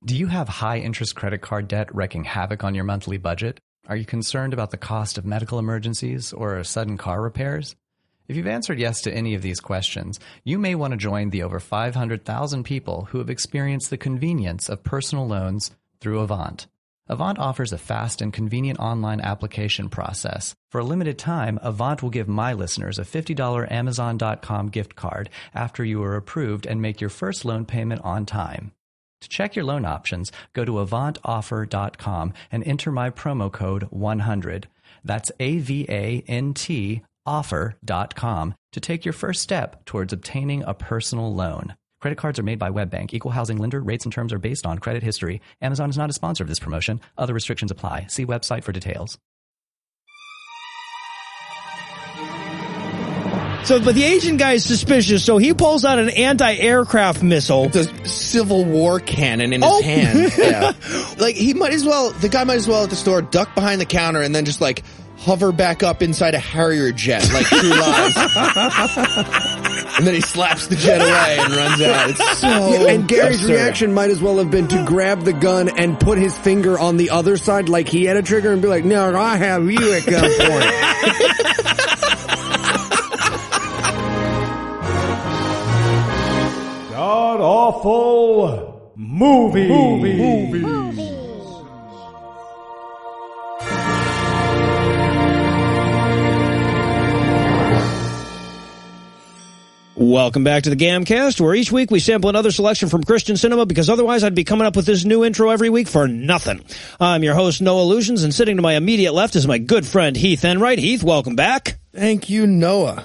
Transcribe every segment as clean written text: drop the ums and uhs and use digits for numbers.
Do you have high-interest credit card debt wreaking havoc on your monthly budget? Are you concerned about the cost of medical emergencies or sudden car repairs? If you've answered yes to any of these questions, you may want to join the over 500,000 people who have experienced the convenience of personal loans through Avant. Avant offers a fast and convenient online application process. For a limited time, Avant will give my listeners a $50 Amazon.com gift card after you are approved and make your first loan payment on time. To check your loan options, go to avantoffer.com and enter my promo code 100. That's AVANT offer.com to take your first step towards obtaining a personal loan. Credit cards are made by WebBank. Equal housing lender. Rates and terms are based on credit history. Amazon is not a sponsor of this promotion. Other restrictions apply. See website for details. So, but the Asian guy is suspicious, so he pulls out an anti-aircraft missile. The Civil War cannon in his hand. Yeah. Like, the guy might as well at the store duck behind the counter and then just, like, hover back up inside a Harrier jet, like True Lies. And then he slaps the jet away and runs out. It's so and Gary's absurd. reaction might as well have been to grab the gun and put his finger on the other side like he had a trigger and be like, no, I have you at gunpoint. God-awful movie. Welcome back to the GAMcast, where each week we sample another selection from Christian cinema, because otherwise I'd be coming up with this new intro every week for nothing. I'm your host, Noah Lugeons, and sitting to my immediate left is my good friend Heath Enwright. Heath, welcome back. Thank you, Noah.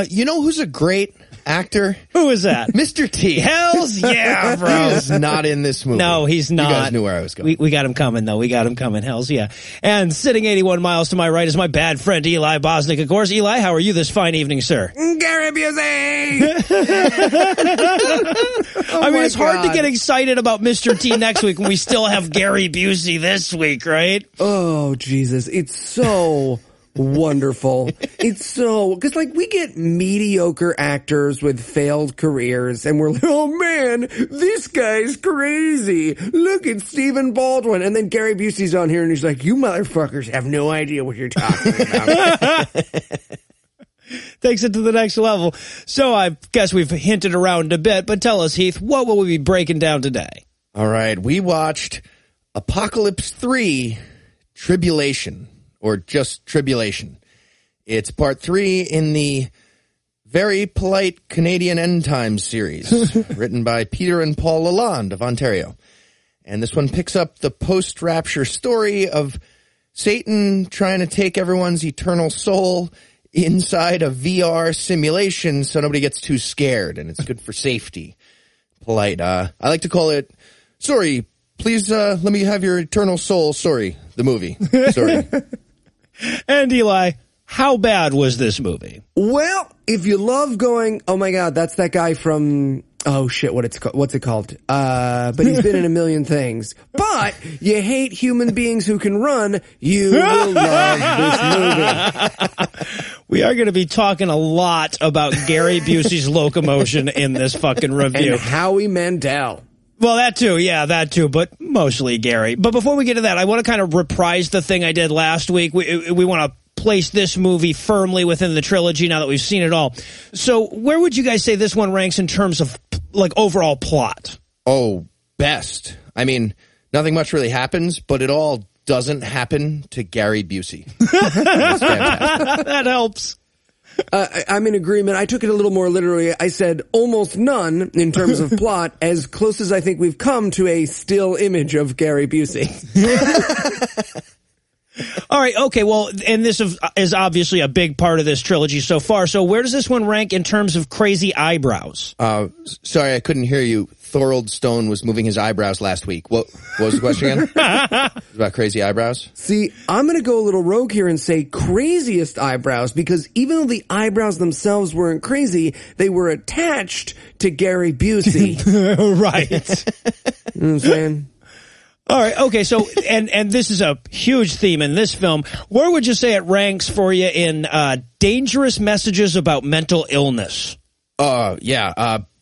You know who's a great actor? Who is that? Mr. T. Hells yeah, bro. He is not in this movie. No, he's not. You guys knew where I was going. We got him coming, though. We got him coming. Hells yeah. And sitting 81 miles to my right is my bad friend Eli Bosnick, of course. Eli, how are you this fine evening, sir? Gary Busey! I mean, it's hard to get excited about Mr. T next week when we still have Gary Busey this week, right? Oh, Jesus. It's so wonderful. It's so, because like we get mediocre actors with failed careers and we're like, oh man, this guy's crazy. Look at Stephen Baldwin. And then Gary Busey's on here and he's like, you motherfuckers have no idea what you're talking about. Takes it to the next level. So I guess we've hinted around a bit, but tell us, Heath, what will we be breaking down today? All right, we watched Apocalypse 3, Tribulation. Or just Tribulation. It's part 3 in the very polite Canadian End Times series, written by Peter and Paul Lalonde of Ontario. And this one picks up the post-rapture story of Satan trying to take everyone's eternal soul inside a VR simulation so nobody gets too scared, and it's good for safety. Polite. I like to call it, sorry, please let me have your eternal soul. Sorry, the movie. Sorry. And Eli, how bad was this movie? Well, if you love going, oh my God, that's that guy from, oh shit, what's it called? But he's been in a million things. But you hate human beings who can run, you will love this movie. We are going to be talking a lot about Gary Busey's locomotion in this fucking review. And Howie Mandel. Well, that too, but mostly Gary. But before we get to that, I want to kind of reprise the thing I did last week. We want to place this movie firmly within the trilogy now that we've seen it all. So where would you guys say this one ranks in terms of, like, overall plot? Oh, best. I mean, nothing much really happens, but it all doesn't happen to Gary Busey. That's fantastic. That helps. I'm in agreement. I took it a little more literally. I said almost none in terms of plot, as close as I think we've come to a still image of Gary Busey. All right, okay, well, and this is obviously a big part of this trilogy so far. So where does this one rank in terms of crazy eyebrows? Sorry, I couldn't hear you. Thorold Stone was moving his eyebrows last week. What was the question again? It was about crazy eyebrows? See, I'm going to go a little rogue here and say craziest eyebrows, because even though the eyebrows themselves weren't crazy, they were attached to Gary Busey. Right. You know what I'm saying? All right, okay, so, and this is a huge theme in this film. Where would you say it ranks for you in dangerous messages about mental illness?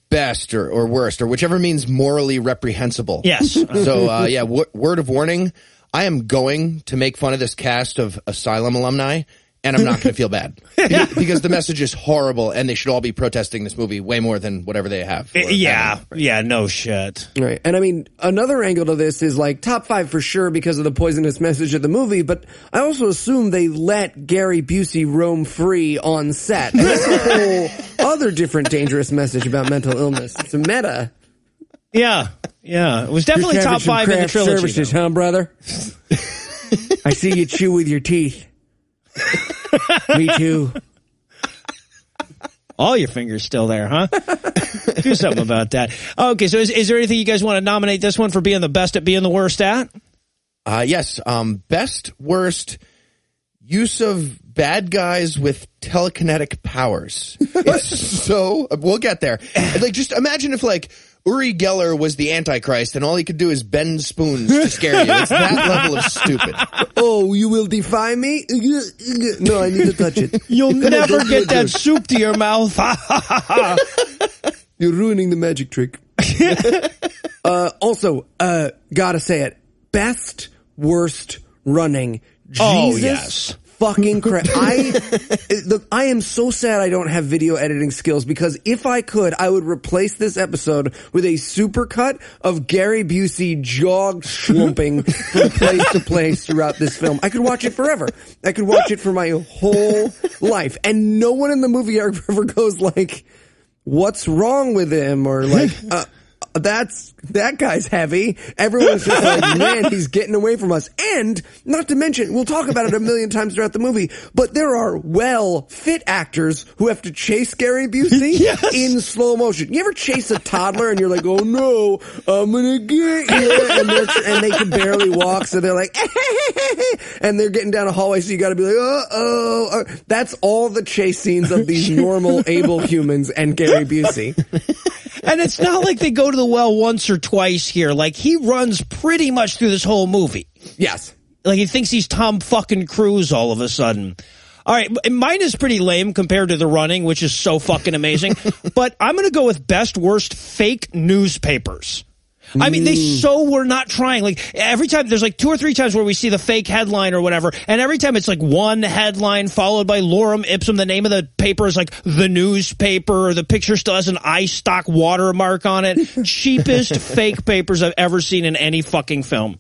best or worst, or whichever means morally reprehensible. Yes. So, word of warning, I am going to make fun of this cast of Asylum alumni, and I'm not going to feel bad. Because the message is horrible, and they should all be protesting this movie way more than whatever they have. Yeah, no shit. Right. And I mean, another angle to this is like top 5 for sure because of the poisonous message of the movie, but I also assume they let Gary Busey roam free on set. And that's a whole other different dangerous message about mental illness. It's a meta. Yeah. It was definitely Just top 5 in the trilogy. Services, huh, brother? I see you chew with your teeth. Me too. All your fingers still there, huh? Do something about that. Okay, so is there anything you guys want to nominate this one for being the best at being the worst at? Yes. Best, worst, use of bad guys with telekinetic powers. We'll get there. Like, just imagine if, like, Uri Geller was the Antichrist and all he could do is bend spoons to scare you. It's that level of stupid. Oh, you will defy me? No, I need to touch it. You'll never get that soup to your mouth. You're ruining the magic trick. Also, gotta say it. Best, worst running. Jesus. Oh, yes. Fucking crap. I am so sad I don't have video editing skills because if I could, I would replace this episode with a supercut of Gary Busey jog slumping from place to place throughout this film. I could watch it forever. I could watch it for my whole life. And no one in the movie ever goes like, what's wrong with him? Or like, that guy's heavy. Everyone's just like, man, he's getting away from us. And not to mention, we'll talk about it a million times throughout the movie, but there are fit actors who have to chase Gary Busey in slow motion. You ever chase a toddler and you're like, oh no, I'm gonna get you, and they can barely walk, so they're like, and they're getting down a hallway, so you gotta be like, uh-oh. That's all the chase scenes of these normal, able humans and Gary Busey. And it's not like they go to the well once or twice here. Like, he runs pretty much through this whole movie. Yes. Like, he thinks he's Tom fucking Cruise all of a sudden. All right, mine is pretty lame compared to the running, which is so fucking amazing. But I'm going to go with best, worst fake newspapers. I mean, they were not trying. Like, every time, there's like 2 or 3 times where we see the fake headline or whatever, and every time it's like one headline followed by lorem ipsum. The name of the paper is like the newspaper, or the picture still has an iStock watermark on it. Cheapest fake papers I've ever seen in any fucking film.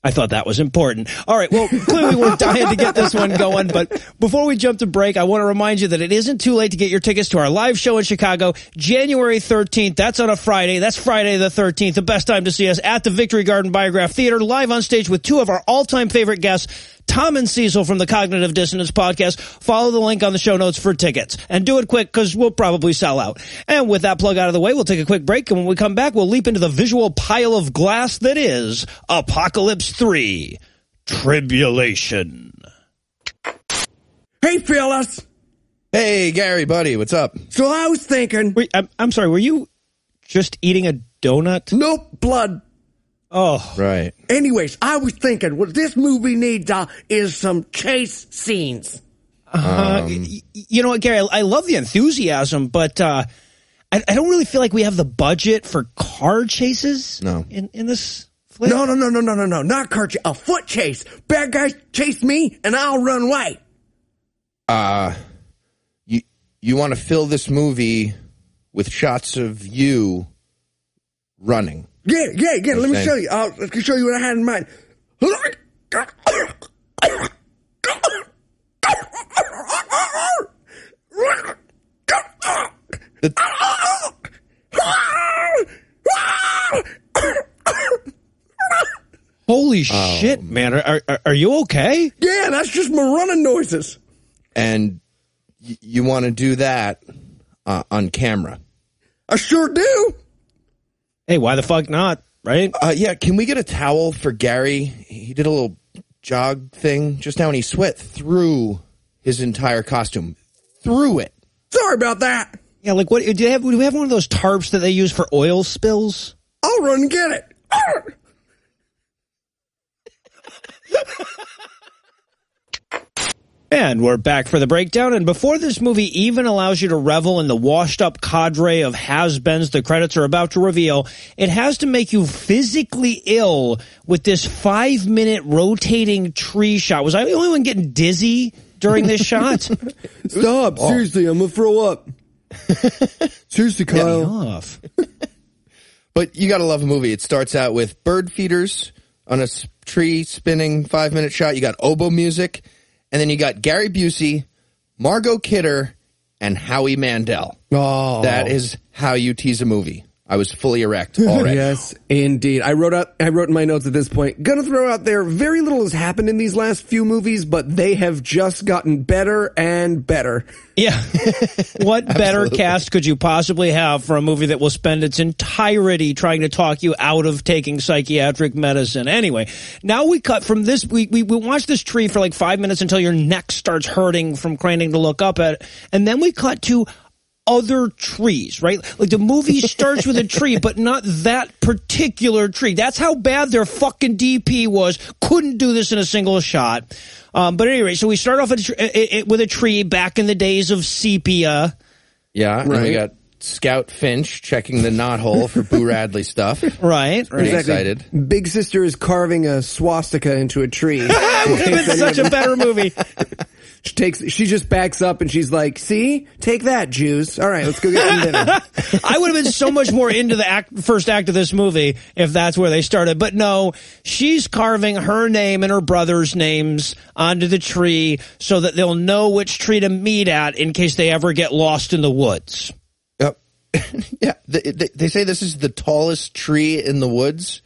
I thought that was important. All right, well, clearly we're dying to get this one going, but before we jump to break, I want to remind you that it isn't too late to get your tickets to our live show in Chicago, January 13th. That's on a Friday. That's Friday the 13th, the best time to see us at the Victory Garden Biograph Theater, live on stage with 2 of our all-time favorite guests, Tom and Cecil from the Cognitive Dissonance Podcast. Follow the link on the show notes for tickets. And do it quick, because we'll probably sell out. And with that plug out of the way, we'll take a quick break, and when we come back, we'll leap into the visual pile of glass that is Apocalypse 3, Tribulation. Hey, fellas. Hey, Gary, buddy, what's up? So I was thinking... Wait, I'm sorry, were you just eating a donut? Nope, blood. Oh. Right. Anyways, I was thinking what this movie needs is some chase scenes. You know what, Gary, I love the enthusiasm, but I don't really feel like we have the budget for car chases in this flick. No, not car chase, a foot chase. Bad guys chase me, and I'll run away. You want to fill this movie with shots of you running. Yeah. Let me show you. Let me show you what I had in mind. Holy shit, man. Are you okay? Yeah, that's just my running noises. And you want to do that on camera. I sure do. Hey, why the fuck not, right? Yeah, can we get a towel for Gary? He did a little jog thing just now, and he sweat through his entire costume. Through it. Sorry about that. Yeah, like what? Do we have one of those tarps that they use for oil spills? I'll run and get it. And we're back for the breakdown. And before this movie even allows you to revel in the washed-up cadre of has-beens the credits are about to reveal, it has to make you physically ill with this 5-minute rotating tree shot. Was I the only one getting dizzy during this shot? Stop. Seriously, I'm going to throw up. Seriously, Kyle. Off. But you got to love a movie. It starts out with bird feeders on a tree spinning 5-minute shot. You got oboe music. And then you got Gary Busey, Margot Kidder, and Howie Mandel. Oh. That is how you tease a movie. I was fully erect already. Yes, indeed. I wrote in my notes at this point, gonna throw out there, very little has happened in these last few movies, but they have just gotten better and better. Yeah. What better cast could you possibly have for a movie that will spend its entirety trying to talk you out of taking psychiatric medicine? Anyway, now we cut from this. We watch this tree for like 5 minutes until your neck starts hurting from craning to look up at it. And then we cut to other trees, right? Like the movie starts with a tree, but not that particular tree. That's how bad their fucking DP was. Couldn't do this in a single shot. But anyway, so we start off with a tree back in the days of sepia. Yeah, right. And we got Scout Finch checking the knothole for Boo Radley stuff. Right. Pretty excited. Big Sister is carving a swastika into a tree. That would have been such a better movie. She just backs up and she's like, see? Take that, Jews. All right, let's go get some dinner. I would have been so much more into the first act of this movie if that's where they started. But no, she's carving her name and her brother's names onto the tree so that they'll know which tree to meet at in case they ever get lost in the woods. Yep. Yeah, they say this is the tallest tree in the woods,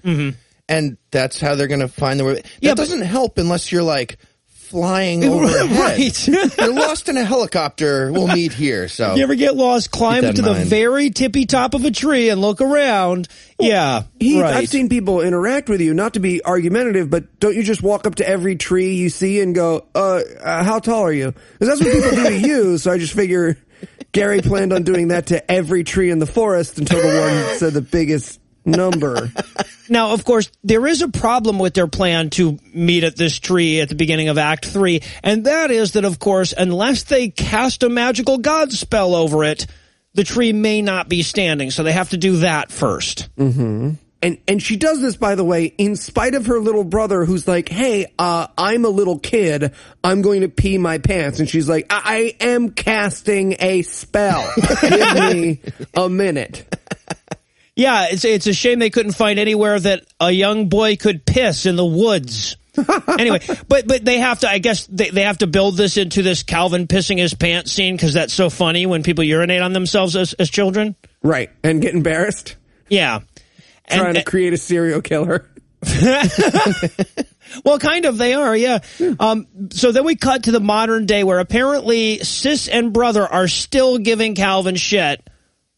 and that's how they're going to find the way. That doesn't help unless you're like flying overhead. Right. You're lost in a helicopter. We'll meet here. So you ever get lost, climb up to the very tippy top of a tree and look around. Yeah, Heath, right. I've seen people interact with you, not to be argumentative, but don't you just walk up to every tree you see and go, how tall are you? Because that's what people do to you, so I just figure Gary planned on doing that to every tree in the forest until the one said the biggest number. Now, of course, there is a problem with their plan to meet at this tree at the beginning of Act 3, and that is that, of course, unless they cast a magical god spell over it, the tree may not be standing, so they have to do that first. Mm-hmm. And she does this, by the way, in spite of her little brother who's like, hey, I'm a little kid. I'm going to pee my pants. And she's like, I am casting a spell. Give me a minute. Yeah, it's a shame they couldn't find anywhere that a young boy could piss in the woods. Anyway, but they have to, I guess, they have to build this into this Calvin pissing his pants scene because that's so funny when people urinate on themselves as children. Right, and get embarrassed. Yeah. Trying to create a serial killer. Well, kind of, they are, yeah. So then we cut to the modern day where apparently sis and brother are still giving Calvin shit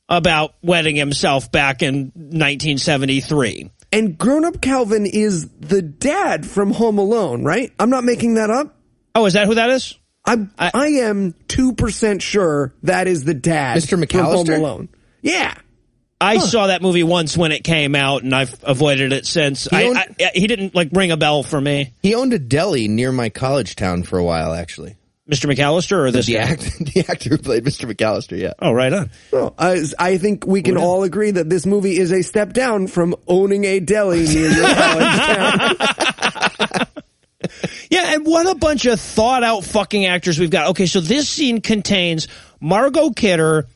about wetting himself back in 1973. And grown-up Calvin is the dad from Home Alone, right? I'm not making that up. Oh, is that who that is? I am 2% sure that is the dad Mr. McAllister? from Home Alone. Yeah. I saw that movie once when it came out, and I've avoided it since. He didn't, like, ring a bell for me. He owned a deli near my college town for a while, actually. Mr. McAllister or this guy? The actor who played Mr. McAllister, yeah. Oh, right on. Well, I think we can all agree that this movie is a step down from owning a deli near your college town. Yeah, and what a bunch of thought-out fucking actors we've got. Okay, so this scene contains Margot Kidder,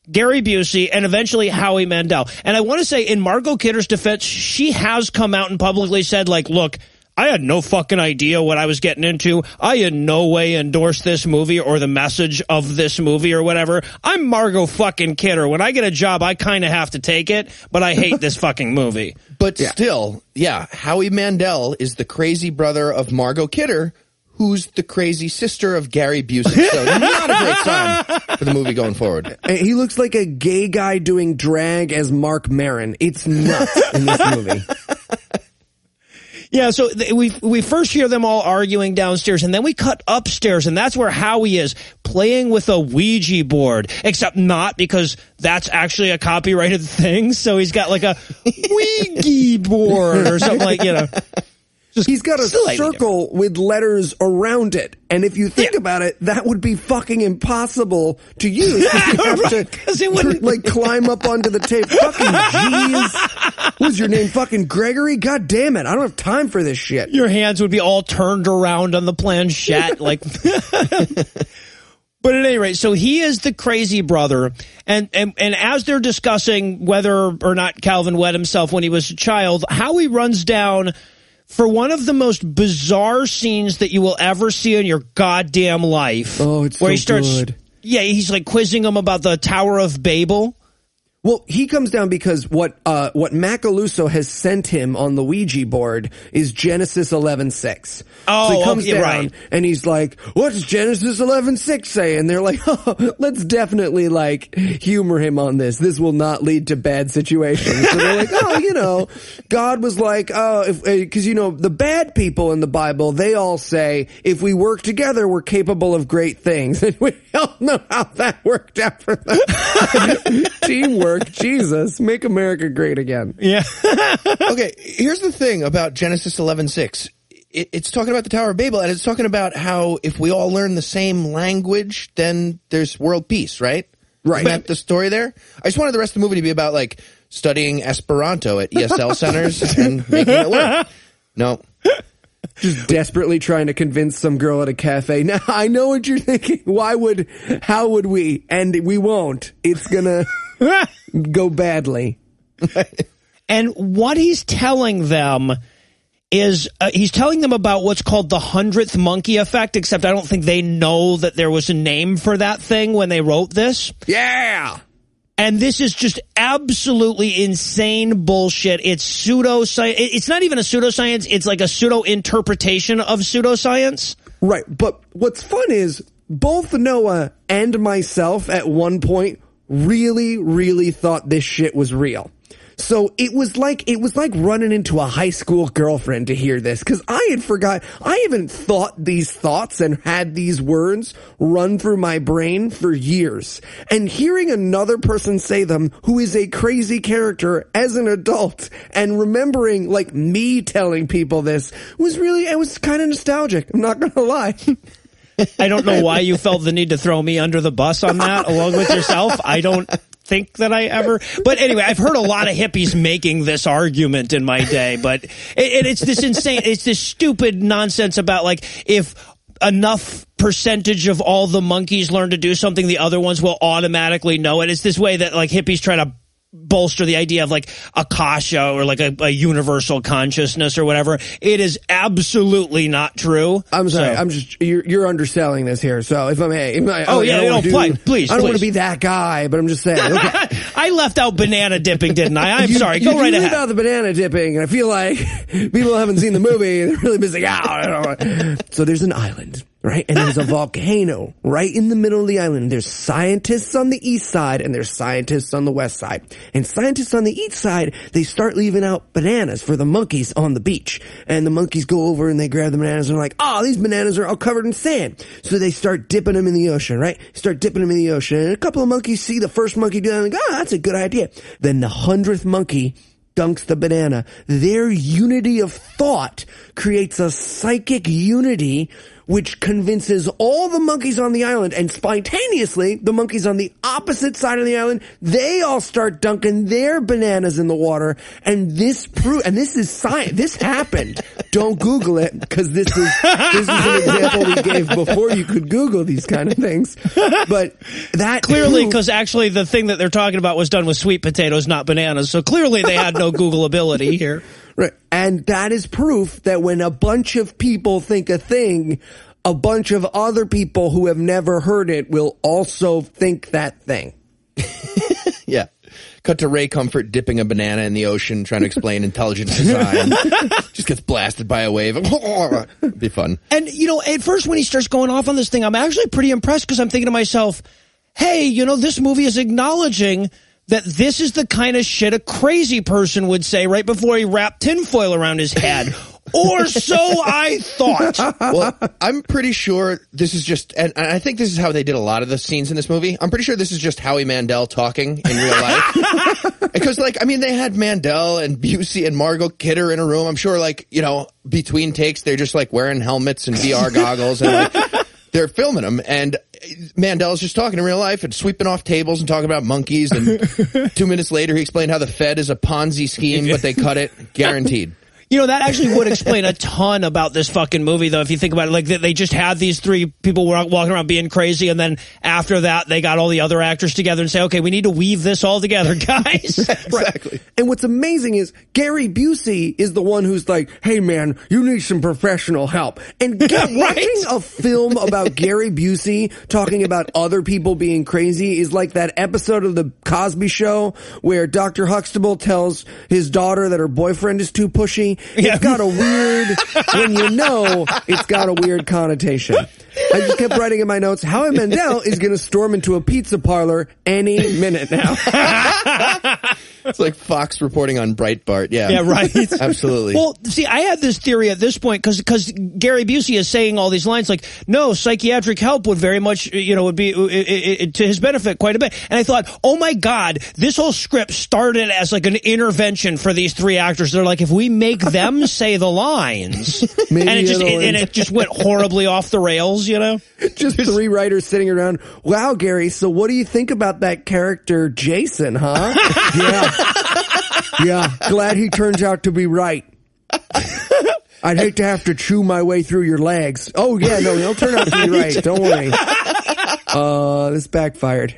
Gary Busey, and eventually Howie Mandel. And I want to say, in Margot Kidder's defense, she has come out and publicly said, like, look, I had no fucking idea what I was getting into. I in no way endorsed this movie or the message of this movie or whatever. I'm Margot fucking Kidder. When I get a job, I kind of have to take it, but I hate this fucking movie. But still, yeah, Howie Mandel is the crazy brother of Margot Kidder, who's the crazy sister of Gary Busey. So not a great sign for the movie going forward. He looks like a gay guy doing drag as Mark Maron. It's nuts in this movie. Yeah, so we first hear them all arguing downstairs, and then we cut upstairs, and that's where Howie is playing with a Ouija board, except not, because that's actually a copyrighted thing, so he's got like a Ouija board or something like, you know. He's got a circle with letters around it. And if you think about it, that would be fucking impossible to use. You have to like climb up onto the tape. Fucking jeez. What's your name? Fucking Gregory? God damn it. I don't have time for this shit. Your hands would be all turned around on the planchette. Like, but at any rate, so he is the crazy brother. And as they're discussing whether or not Calvin wet himself when he was a child, Howie runs down for one of the most bizarre scenes that you will ever see in your goddamn life. Oh, it's where so he starts, good. Yeah, he's like quizzing him about the Tower of Babel. Well, he comes down because what Macaluso has sent him on the Ouija board is Genesis 11:6. Oh, so he comes down right. and he's like, "What does Genesis 11:6 say?" And they're like, "Oh, let's definitely like humor him on this. This will not lead to bad situations." So they're like, "Oh, you know, God was like, oh, because you know the bad people in the Bible, they all say if we work together, we're capable of great things." And we all know how that worked out for them. Teamwork. Jesus, make America great again. Yeah. Okay, here's the thing about Genesis 11:6. It's talking about the Tower of Babel, and it's talking about how if we all learn the same language, then there's world peace, right? Right. Isn't that the story there? I just wanted the rest of the movie to be about, like, studying Esperanto at ESL centers and making it work. No. Just desperately trying to convince some girl at a cafe. Now, I know what you're thinking. How would we? And we won't. It's gonna go badly. And what he's telling them is he's telling them about what's called the 100th monkey effect, except I don't think they know that there was a name for that thing when they wrote this. Yeah. And this is just absolutely insane bullshit. It's pseudoscience. It's not even a pseudoscience. It's like a pseudo-interpretation of pseudoscience. Right. But what's fun is both Noah and myself at one point really, really thought this shit was real. So it was like running into a high school girlfriend to hear this, because I haven't thought these thoughts and had these words run through my brain for years. And hearing another person say them who is a crazy character as an adult and remembering like me telling people this it was kind of nostalgic. I'm not gonna lie. I don't know why you felt the need to throw me under the bus on that along with yourself. I don't think that I ever, but anyway, I've heard a lot of hippies making this argument in my day, but it's this insane, it's this stupid nonsense about like, if enough percentage of all the monkeys learn to do something, the other ones will automatically know it. It's this way that like hippies try to bolster the idea of like Akasha or like a universal consciousness or whatever. It is absolutely not true. I'm sorry. So, you're underselling this here. So if I may, please. I don't want to be that guy, but I'm just saying. Okay. I left out banana dipping, didn't I? I'm sorry. Go right ahead. You leave out the banana dipping, and I feel like people haven't seen the movie. They're really missing out. So there's an island. Right? And there's a volcano right in the middle of the island. There's scientists on the east side and there's scientists on the west side. And scientists on the east side, they start leaving out bananas for the monkeys on the beach. And the monkeys go over and they grab the bananas and are like, oh, these bananas are all covered in sand. So they start dipping them in the ocean, right? Start dipping them in the ocean. And a couple of monkeys see the first monkey do that and go, oh, that's a good idea. Then the 100th monkey dunks the banana. Their unity of thought creates a psychic unity which convinces all the monkeys on the island, and spontaneously, the monkeys on the opposite side of the island, they all start dunking their bananas in the water, and this is science. This happened. Don't Google it, because this is an example we gave before you could Google these kind of things. But that clearly, because actually the thing that they're talking about was done with sweet potatoes, not bananas, so clearly they had no Google ability here. Right. And that is proof that when a bunch of people think a thing, a bunch of other people who have never heard it will also think that thing. Yeah. Cut to Ray Comfort dipping a banana in the ocean, trying to explain intelligent design. Just gets blasted by a wave. It'd be fun. And, you know, at first when he starts going off on this thing, I'm actually pretty impressed because I'm thinking to myself, hey, you know, this movie is acknowledging that this is the kind of shit a crazy person would say right before he wrapped tinfoil around his head. Or so I thought. Well, I'm pretty sure this is just, and I think this is how they did a lot of the scenes in this movie. I'm pretty sure this is just Howie Mandel talking in real life. Because, like, I mean, they had Mandel and Busey and Margot Kidder in a room. I'm sure, like, you know, between takes, they're just, like, wearing helmets and VR goggles and, like, they're filming them. And Mandel's just talking in real life and sweeping off tables and talking about monkeys. And 2 minutes later, he explained how the Fed is a Ponzi scheme, but they cut it. Guaranteed. You know, that actually would explain a ton about this fucking movie, though, if you think about it. Like, they just had these three people walking around being crazy, and then after that, they got all the other actors together and say, okay, we need to weave this all together, guys. Exactly. And what's amazing is Gary Busey is the one who's like, hey, man, you need some professional help. And watching a film about Gary Busey talking about other people being crazy is like that episode of The Cosby Show where Dr. Huxtable tells his daughter that her boyfriend is too pushy. It's got a weird, when you know, it's got a weird connotation. I just kept writing in my notes, Howie Mandel is going to storm into a pizza parlor any minute now. It's like Fox reporting on Breitbart. Yeah. Yeah, right. Absolutely. Well, see, I had this theory at this point because Gary Busey is saying all these lines like, no, psychiatric help would very much, you know, would be to his benefit quite a bit. And I thought, oh my God, this whole script started as like an intervention for these three actors. They're like, if we make them say the lines, and it just went horribly off the rails, you know? Just three writers sitting around. Wow, Gary, so what do you think about that character Jason, huh? Yeah, glad he turns out to be right. I'd hate to have to chew my way through your legs. Oh, yeah, no, he'll turn out to be right. Don't worry. This backfired.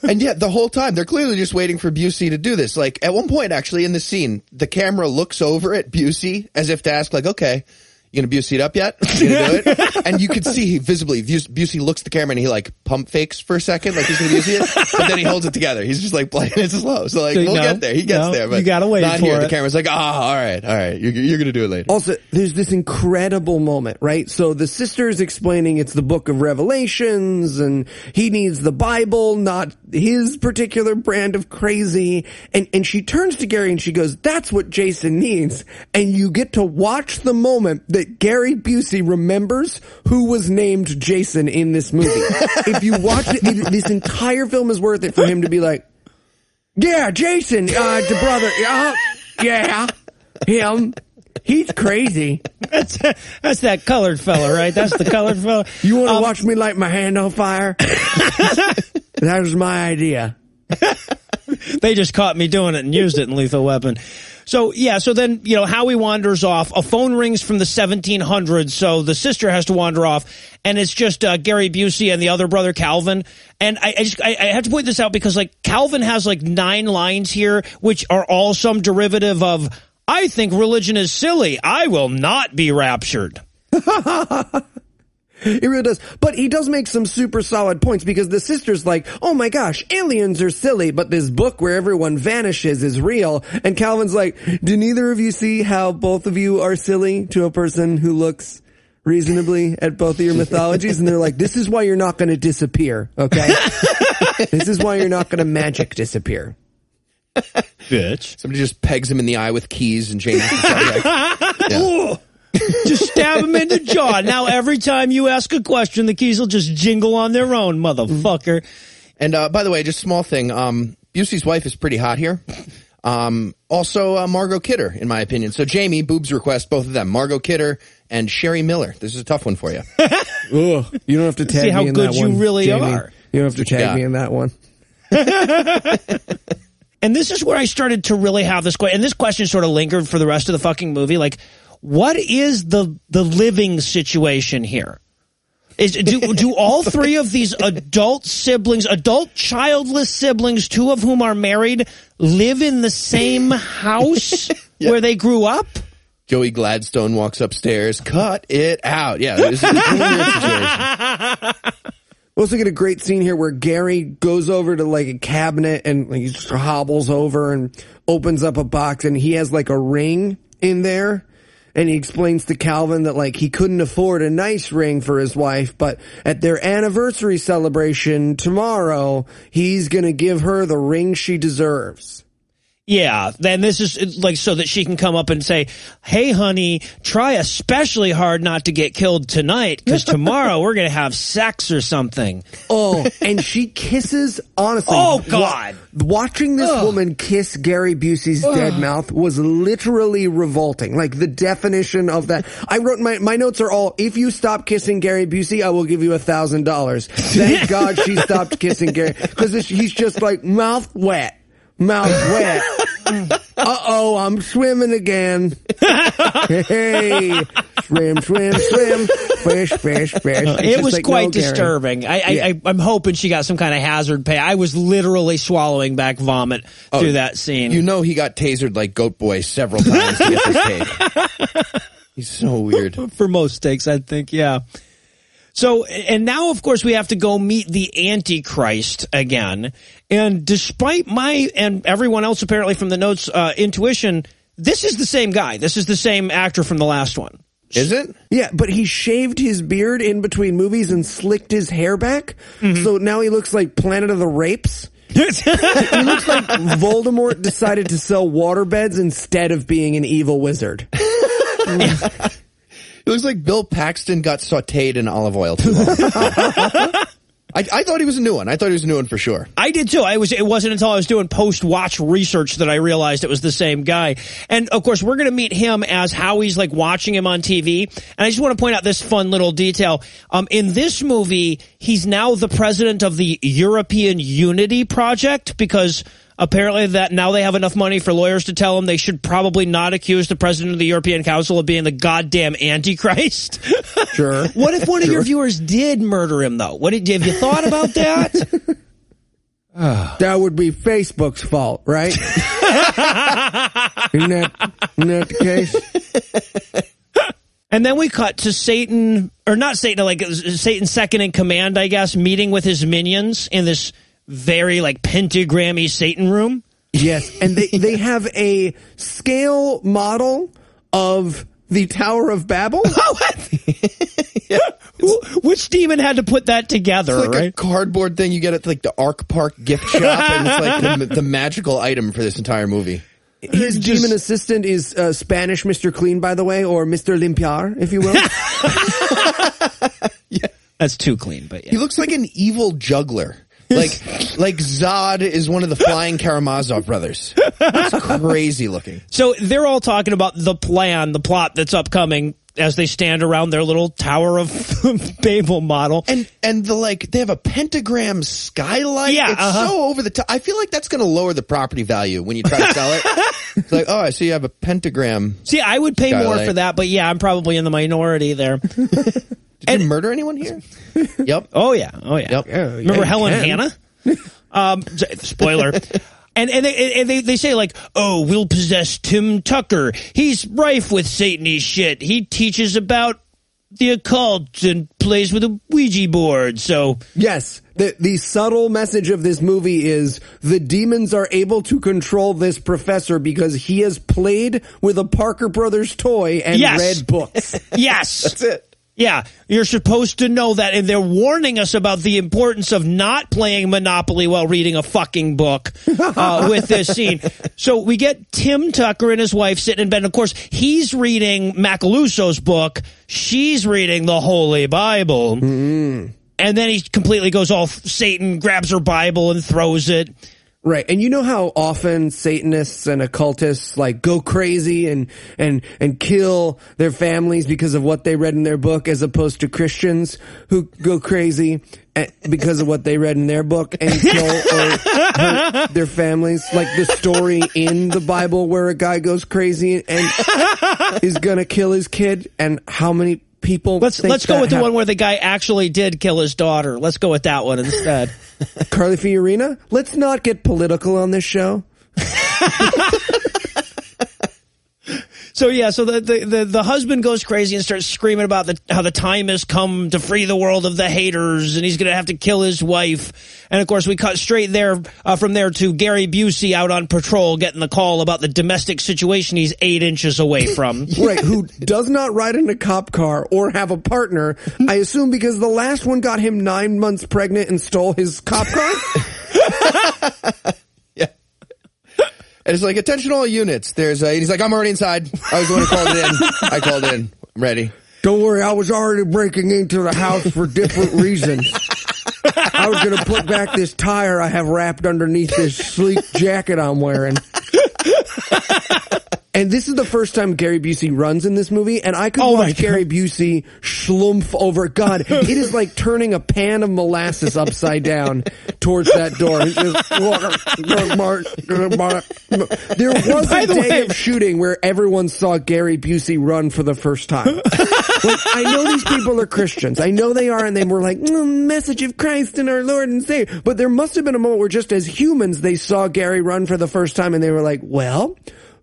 And yet, the whole time, they're clearly just waiting for Busey to do this. Like, at one point, actually, in the scene, the camera looks over at Busey as if to ask, like, okay, you gonna Busey it up yet? You gonna do it? And you could see he visibly, Busey looks at the camera and he like pump fakes for a second, like he's gonna Busey it, but then he holds it together. He's just like playing it slow. So like, we'll get there. He gets there, but you gotta wait not for here. it. The camera's like, all right. You're gonna do it later. Also, there's this incredible moment, right? So the sister's explaining it's the book of Revelations and he needs the Bible, not his particular brand of crazy. And she turns to Gary and she goes, that's what Jason needs. And you get to watch the moment that Gary Busey remembers who was named Jason in this movie. If you watch it, this entire film is worth it for him to be like, yeah, Jason, the brother, yeah, him. He's crazy. That's that colored fella, right? That's the colored fella. You want to watch me light my hand on fire? That was my idea. They just caught me doing it and used it in Lethal Weapon. So, yeah, so then, you know, Howie wanders off. A phone rings from the 1700s, so the sister has to wander off. And it's just Gary Busey and the other brother, Calvin. And I have to point this out because, like, Calvin has, like, 9 lines here, which are all some derivative of, I think religion is silly. I will not be raptured. It really does. But he does make some super solid points because the sister's like, oh my gosh, aliens are silly, but this book where everyone vanishes is real. And Calvin's like, do neither of you see how both of you are silly to a person who looks reasonably at both of your mythologies? And they're like, this is why you're not going to disappear, okay? This is why you're not going to magic disappear. Bitch. Somebody just pegs him in the eye with keys and changes the subject. Yeah. Just stab him in the jaw. Now every time you ask a question, the keys will just jingle on their own, motherfucker. And by the way, just small thing, Busey's wife is pretty hot here. Also Margot Kidder, in my opinion. So Jamie, boobs request, both of them. Margot Kidder and Sherry Miller. This is a tough one for you. Ugh, you don't have to tag See how me in good that you one, really Jamie. are. You don't have to tag me in that one. And this is where I started to really have this question. And this question sort of lingered for the rest of the fucking movie. Like, what is the living situation here? Do all three of these adult childless siblings, 2 of whom are married, live in the same house where they grew up? Joey Gladstone walks upstairs. Cut it out. Yeah, this is a weird situation. We also get a great scene here where Gary goes over to like a cabinet and he just hobbles over and opens up a box and he has like a ring in there. And he explains to Calvin that, like, he couldn't afford a nice ring for his wife, but at their anniversary celebration tomorrow, he's going to give her the ring she deserves. Yeah, then this is like so that she can come up and say, hey, honey, try especially hard not to get killed tonight because tomorrow we're going to have sex or something. Oh, and she kisses, honestly. Oh, God. Watching this woman kiss Gary Busey's dead mouth was literally revolting. Like, the definition of that. I wrote my notes are all, if you stop kissing Gary Busey, I will give you $1,000. Thank God she stopped kissing Gary. Because he's just like, mouth wet. Mouth wet. Uh-oh, I'm swimming again. Hey, swim, swim, swim. Fish, fish, fish. It was like, quite disturbing. I'm hoping she got some kind of hazard pay. I was literally swallowing back vomit through that scene. You know he got tasered like Goat Boy several times to get this paid. He's so weird. For most stakes, I think, yeah. So, and now, of course, we have to go meet the Antichrist again. And despite my and everyone else apparently from the notes intuition, this is the same guy. This is the same actor from the last one. Is it? Yeah, but he shaved his beard in between movies and slicked his hair back. So now he looks like Planet of the Rapes. He looks like Voldemort decided to sell waterbeds instead of being an evil wizard. It looks like Bill Paxton got sauteed in olive oil too long. I thought he was a new one. I thought he was a new one for sure. I did too. It wasn't until I was doing post-watch research that I realized it was the same guy. And of course, we're going to meet him as Howie's like watching him on TV. And I just want to point out this fun little detail. In this movie, he's now the president of the European Unity Project because apparently that now they have enough money for lawyers to tell them they should probably not accuse the president of the European Council of being the goddamn Antichrist. Sure. What if one of your viewers did murder him, though? Have you thought about that? That would be Facebook's fault, right? Isn't that the case? And then we cut to Satan, or not Satan, like Satan's second in command, I guess, meeting with his minions in this very like pentagrammy Satan room. Yes, and they have a scale model of the Tower of Babel. Yeah. Which demon had to put that together? It's like right? a cardboard thing you get at like the Ark Park gift shop, and it's like the magical item for this entire movie. His demon assistant is Spanish Mr. Clean, by the way, or Mr. Limpiar, if you will. Yeah. That's too clean, but yeah. He looks like an evil juggler. Like Zod is one of the flying Karamazov brothers. It's crazy looking. So they're all talking about the plot that's upcoming as they stand around their little Tower of Babel model. And they have a pentagram skylight. Yeah, it's so over the top. I feel like that's going to lower the property value when you try to sell it. It's like, oh, I see you have a pentagram. See, I would pay skylight. more for that, but yeah, I'm probably in the minority there. Did you murder anyone here? Yep. Oh yeah. Yep. Remember Helen Hannah? Spoiler. And they say like, oh, we'll possess Tim Tucker. He's rife with Satan-y shit. He teaches about the occult and plays with a Ouija board. So yes, the subtle message of this movie is the demons are able to control this professor because he has played with a Parker Brothers toy and read books. Yes, that's it. Yeah, you're supposed to know that, and they're warning us about the importance of not playing Monopoly while reading a fucking book with this scene. So we get Tim Tucker and his wife sitting in bed, and of course, he's reading Macalusso's book. She's reading the Holy Bible. And then he completely goes all Satan, grabs her Bible and throws it. Right, and you know how often Satanists and occultists like go crazy and kill their families because of what they read in their book, as opposed to Christians who go crazy because of what they read in their book and kill or hurt their families. Like the story in the Bible where a guy goes crazy and is gonna kill his kid, and how many people. Let's go with the one where the guy actually did kill his daughter. Let's go with that one instead. Carly Fiorina? Let's not get political on this show. So the husband goes crazy and starts screaming about how the time has come to free the world of the haters, and he's going to have to kill his wife. And of course, we cut straight there from there to Gary Busey out on patrol, getting the call about the domestic situation he's 8 inches away from. Right, who does not ride in a cop car or have a partner, I assume because the last one got him 9 months pregnant and stole his cop car? And it's like, attention all units. He's like, I'm already inside. I was the one who called it in. I called in. I'm ready. Don't worry, I was already breaking into the house for different reasons. I was going to put back this tire I have wrapped underneath this sleek jacket I'm wearing. And this is the first time Gary Busey runs in this movie, and I could watch Gary Busey schlumph over. God, it is like turning a pan of molasses upside down towards that door. There was a day of shooting where everyone saw Gary Busey run for the first time. Like, I know these people are Christians. I know they are, and they were like, message of Christ and our Lord and Savior. But there must have been a moment where just as humans, they saw Gary run for the first time, and they were like, well,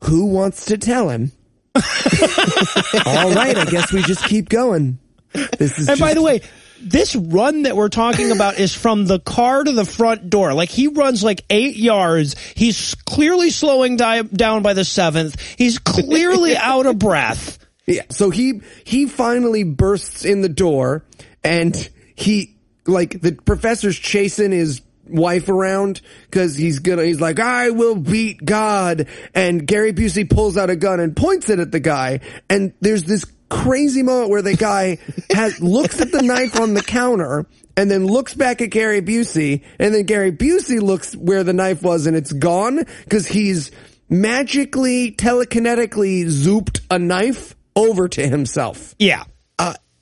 who wants to tell him? All right, I guess we just keep going. By the way, this run that we're talking about is from the car to the front door. Like, he runs like 8 yards. He's clearly slowing down by the 7th. He's clearly out of breath. Yeah, so he finally bursts in the door, and the professor's chasing his wife around because he's like, I will beat God. And Gary Busey pulls out a gun and points it at the guy. And there's this crazy moment where the guy looks at the knife on the counter and then looks back at Gary Busey. And then Gary Busey looks where the knife was and it's gone because he's magically, telekinetically zooped a knife over to himself. Yeah.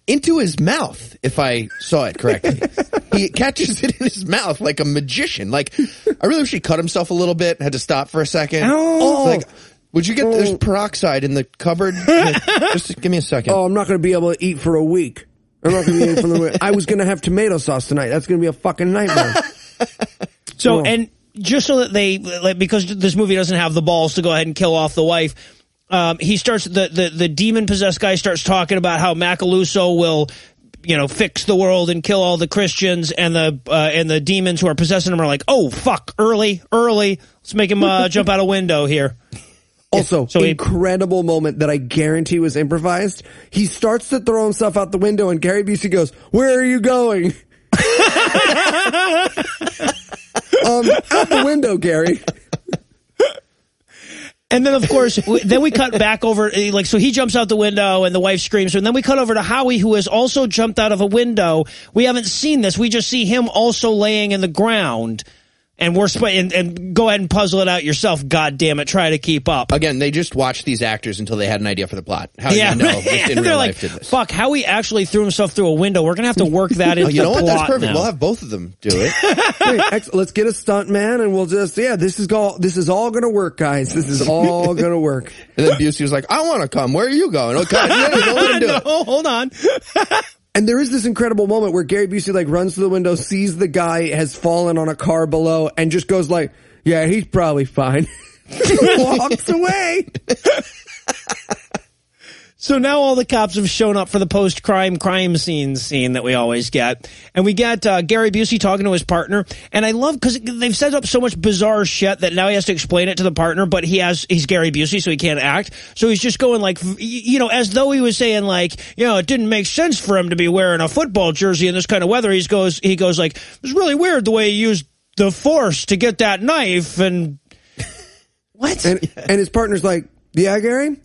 Into his mouth, if I saw it correctly. He catches it in his mouth like a magician. Like, I really wish he cut himself a little bit, had to stop for a second. Oh. Like, would you get, there's peroxide in the cupboard? Just give me a second. Oh, I'm not going to be able to eat for a week. I'm not going to be able to eat for a week. I was going to have tomato sauce tonight. That's going to be a fucking nightmare. So, and just so that because this movie doesn't have the balls to go ahead and kill off the wife, he starts, the demon-possessed guy starts talking about how Macaluso will, fix the world and kill all the Christians, and the demons who are possessing him are like, oh, fuck, early, let's make him jump out a window here. Also, incredible moment that I guarantee was improvised. He starts to throw himself out the window, and Gary Busey goes, where are you going? Out the window, Gary. And then, of course, then we cut back over, so he jumps out the window and the wife screams, and then we cut over to Howie, who has also jumped out of a window. We haven't seen this. We just see him also laying in the ground. And and go ahead and puzzle it out yourself. God damn it! Try to keep up. Again, they just watched these actors until they had an idea for the plot. How do you know in real life did this? Fuck, Howie actually threw himself through a window. We're gonna have to work that into the plot. That's perfect. Now. We'll have both of them do it. Wait, let's get a stunt man, and we'll just this is all gonna work, guys. This is all gonna work. And then Busey was like, "I want to come. Where are you going?" Okay, don't let him do it. No, hold on. And there is this incredible moment where Gary Busey runs to the window, sees the guy has fallen on a car below, and just goes like, yeah, he's probably fine. Walks away. So now all the cops have shown up for the post-crime scene that we always get. And we get Gary Busey talking to his partner. And I love, because they've set up so much bizarre shit that now he has to explain it to the partner, but he's Gary Busey, so he can't act. So he's just going as though he was saying it didn't make sense for him to be wearing a football jersey in this kind of weather. He goes like, it was really weird the way he used the force to get that knife. And what? And his partner's like, yeah, Gary?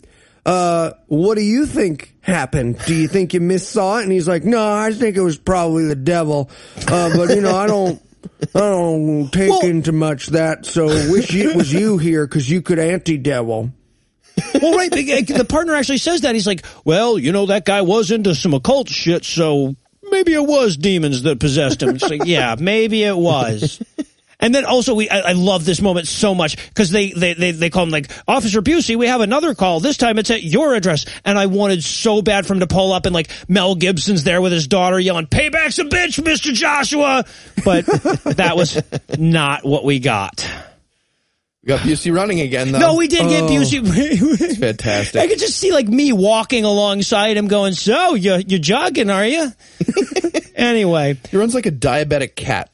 What do you think happened? Do you think you missaw it? And he's like, no, I think it was probably the devil. But I don't take into much that. So wish it was you here because you could anti-devil. Well, right. The partner actually says that. He's like, well, that guy was into some occult shit. So maybe it was demons that possessed him. It's like, yeah, maybe it was. And then also, I love this moment so much because they call him Officer Busey, we have another call. This time it's at your address. And I wanted so bad for him to pull up and Mel Gibson's there with his daughter yelling, "Payback's a bitch, Mr. Joshua." But that was not what we got. We got Busey running again, though. No, we did get Busey. It's fantastic. I could just see me walking alongside him going, so you're jogging, are you? Anyway. He runs like a diabetic cat.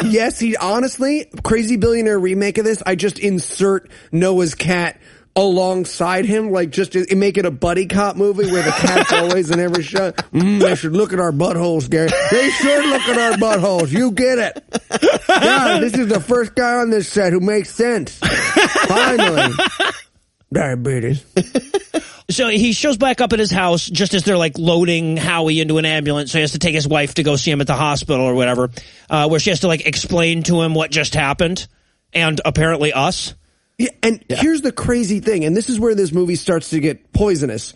Yes, he honestly, Crazy Billionaire remake of this, I just insert Noah's cat alongside him, like just to make it a buddy cop movie where the cat's always in every shot. They should look at our buttholes, Gary. They should look at our buttholes. You get it. God, this is the first guy on this set who makes sense. Finally. Diabetes. So he shows back up at his house just as they're like loading Howie into an ambulance. So he has to take his wife to go see him at the hospital or whatever, where she has to like explain to him what just happened and apparently us. Yeah, and here's the crazy thing, and this is where this movie starts to get poisonous.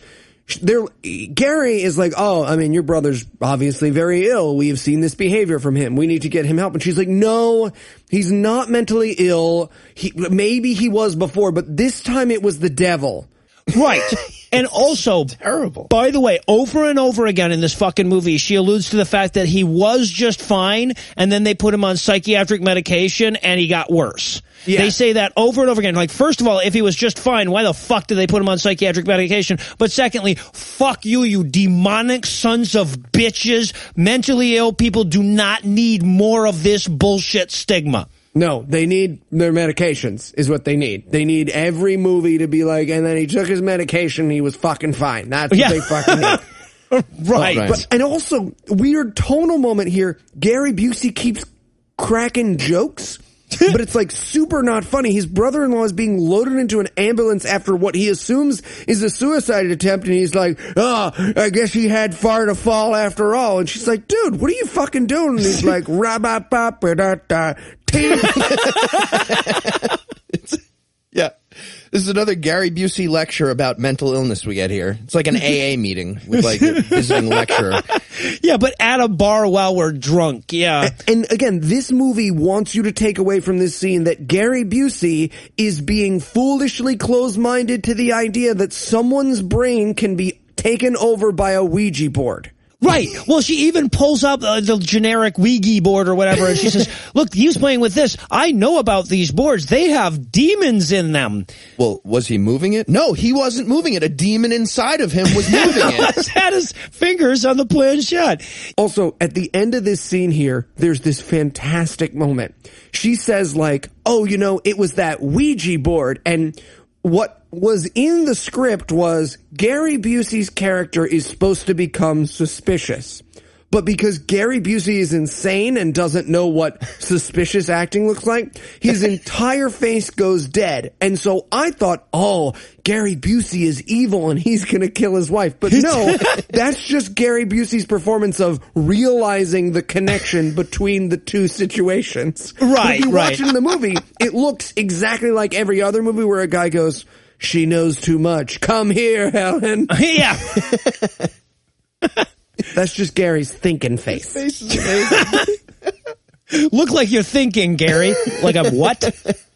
Gary is like, oh, I mean, your brother's obviously very ill. We have seen this behavior from him. We need to get him help. And she's like, no, he's not mentally ill. Maybe he was before, but this time it was the devil. Right. And also, terrible. By the way, over and over again in this fucking movie, she alludes to the fact that he was just fine, and then they put him on psychiatric medication, and he got worse. Yeah. They say that over and over again. Like, first of all, if he was just fine, why the fuck did they put him on psychiatric medication? But secondly, fuck you, you demonic sons of bitches. Mentally ill people do not need more of this bullshit stigma. No, they need their medications, is what they need. They need every movie to be like, and then he took his medication, he was fucking fine. That's what they fucking need. Right. And also, weird tonal moment here. Gary Busey keeps cracking jokes, but it's like super not funny. His brother-in-law is being loaded into an ambulance after what he assumes is a suicide attempt, and he's like, I guess he had far to fall after all. And she's like, dude, what are you fucking doing? And he's like, ra-ba-ba-ba-da-da. Yeah. This is another Gary Busey lecture about mental illness we get here. It's like an AA meeting with like a visiting lecturer. Yeah, but at a bar while we're drunk. Yeah. And again, this movie wants you to take away from this scene that Gary Busey is being foolishly closed-minded to the idea that someone's brain can be taken over by a Ouija board. Right. Well, she even pulls up the generic Ouija board or whatever, and she says, look, he was playing with this. I know about these boards. They have demons in them. Well, was he moving it? No, he wasn't moving it. A demon inside of him was moving it. He had his fingers on the planchette. Also, at the end of this scene here, there's this fantastic moment. She says, like, oh, you know, it was that Ouija board, and what was in the script was Gary Busey's character is supposed to become suspicious. But because Gary Busey is insane and doesn't know what suspicious acting looks like, his entire face goes dead. And so I thought, oh, Gary Busey is evil and he's going to kill his wife. But no, that's just Gary Busey's performance of realizing the connection between the two situations. Right, if you're watching the movie, it looks exactly like every other movie where a guy goes, she knows too much. Come here, Helen. Yeah. That's just Gary's thinking face. His face is amazing. Look like you're thinking, Gary. Like I'm what?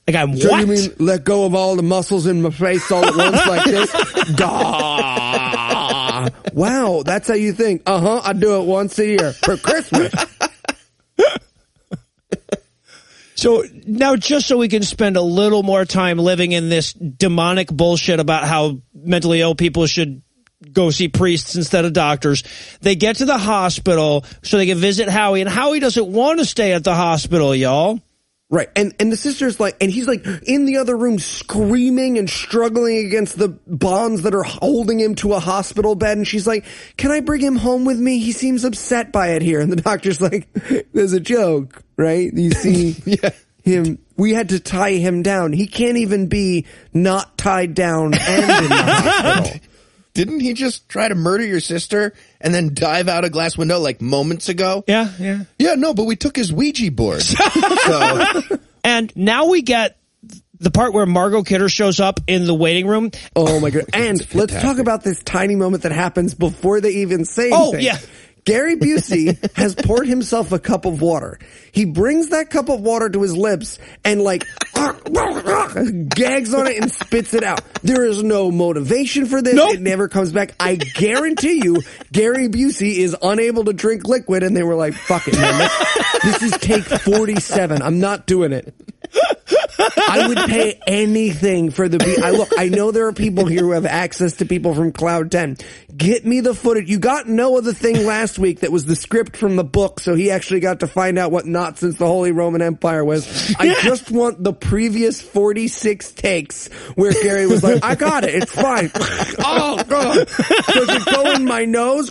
Like I'm So what? you mean let go of all the muscles in my face all at once like this? Gah. Wow, that's how you think. I do it once a year for Christmas. So now, just so we can spend a little more time living in this demonic bullshit about how mentally ill people should go see priests instead of doctors, they get to the hospital so they can visit Howie, and Howie doesn't want to stay at the hospital, y'all. Right, and the sister's like, and he's like in the other room screaming and struggling against the bonds that are holding him to a hospital bed, and she's like, can I bring him home with me? He seems upset by it here. And the doctor's like, there's a joke, right? You see him, we had to tie him down. He can't even be not tied down and in the hospital. Didn't he just try to murder your sister and then dive out a glass window like moments ago? Yeah. Yeah, no, but we took his Ouija board. And now we get the part where Margot Kidder shows up in the waiting room. Oh my God. And let's talk about this tiny moment that happens before they even say anything. Oh, yeah. Gary Busey has poured himself a cup of water. He brings that cup of water to his lips and like gags on it and spits it out. There is no motivation for this. Nope. It never comes back. I guarantee you Gary Busey is unable to drink liquid and they were like, fuck it, man. This is take 47. I'm not doing it. I would pay anything for the look, I know there are people here who have access to people from Cloud 10. Get me the footage. You got Noah the thing last week that was the script from the book, so he actually got to find out what not since the Holy Roman Empire was. I just want the previous 46 takes where Gary was like, I got it, it's fine. Oh, God. Does it go in my nose?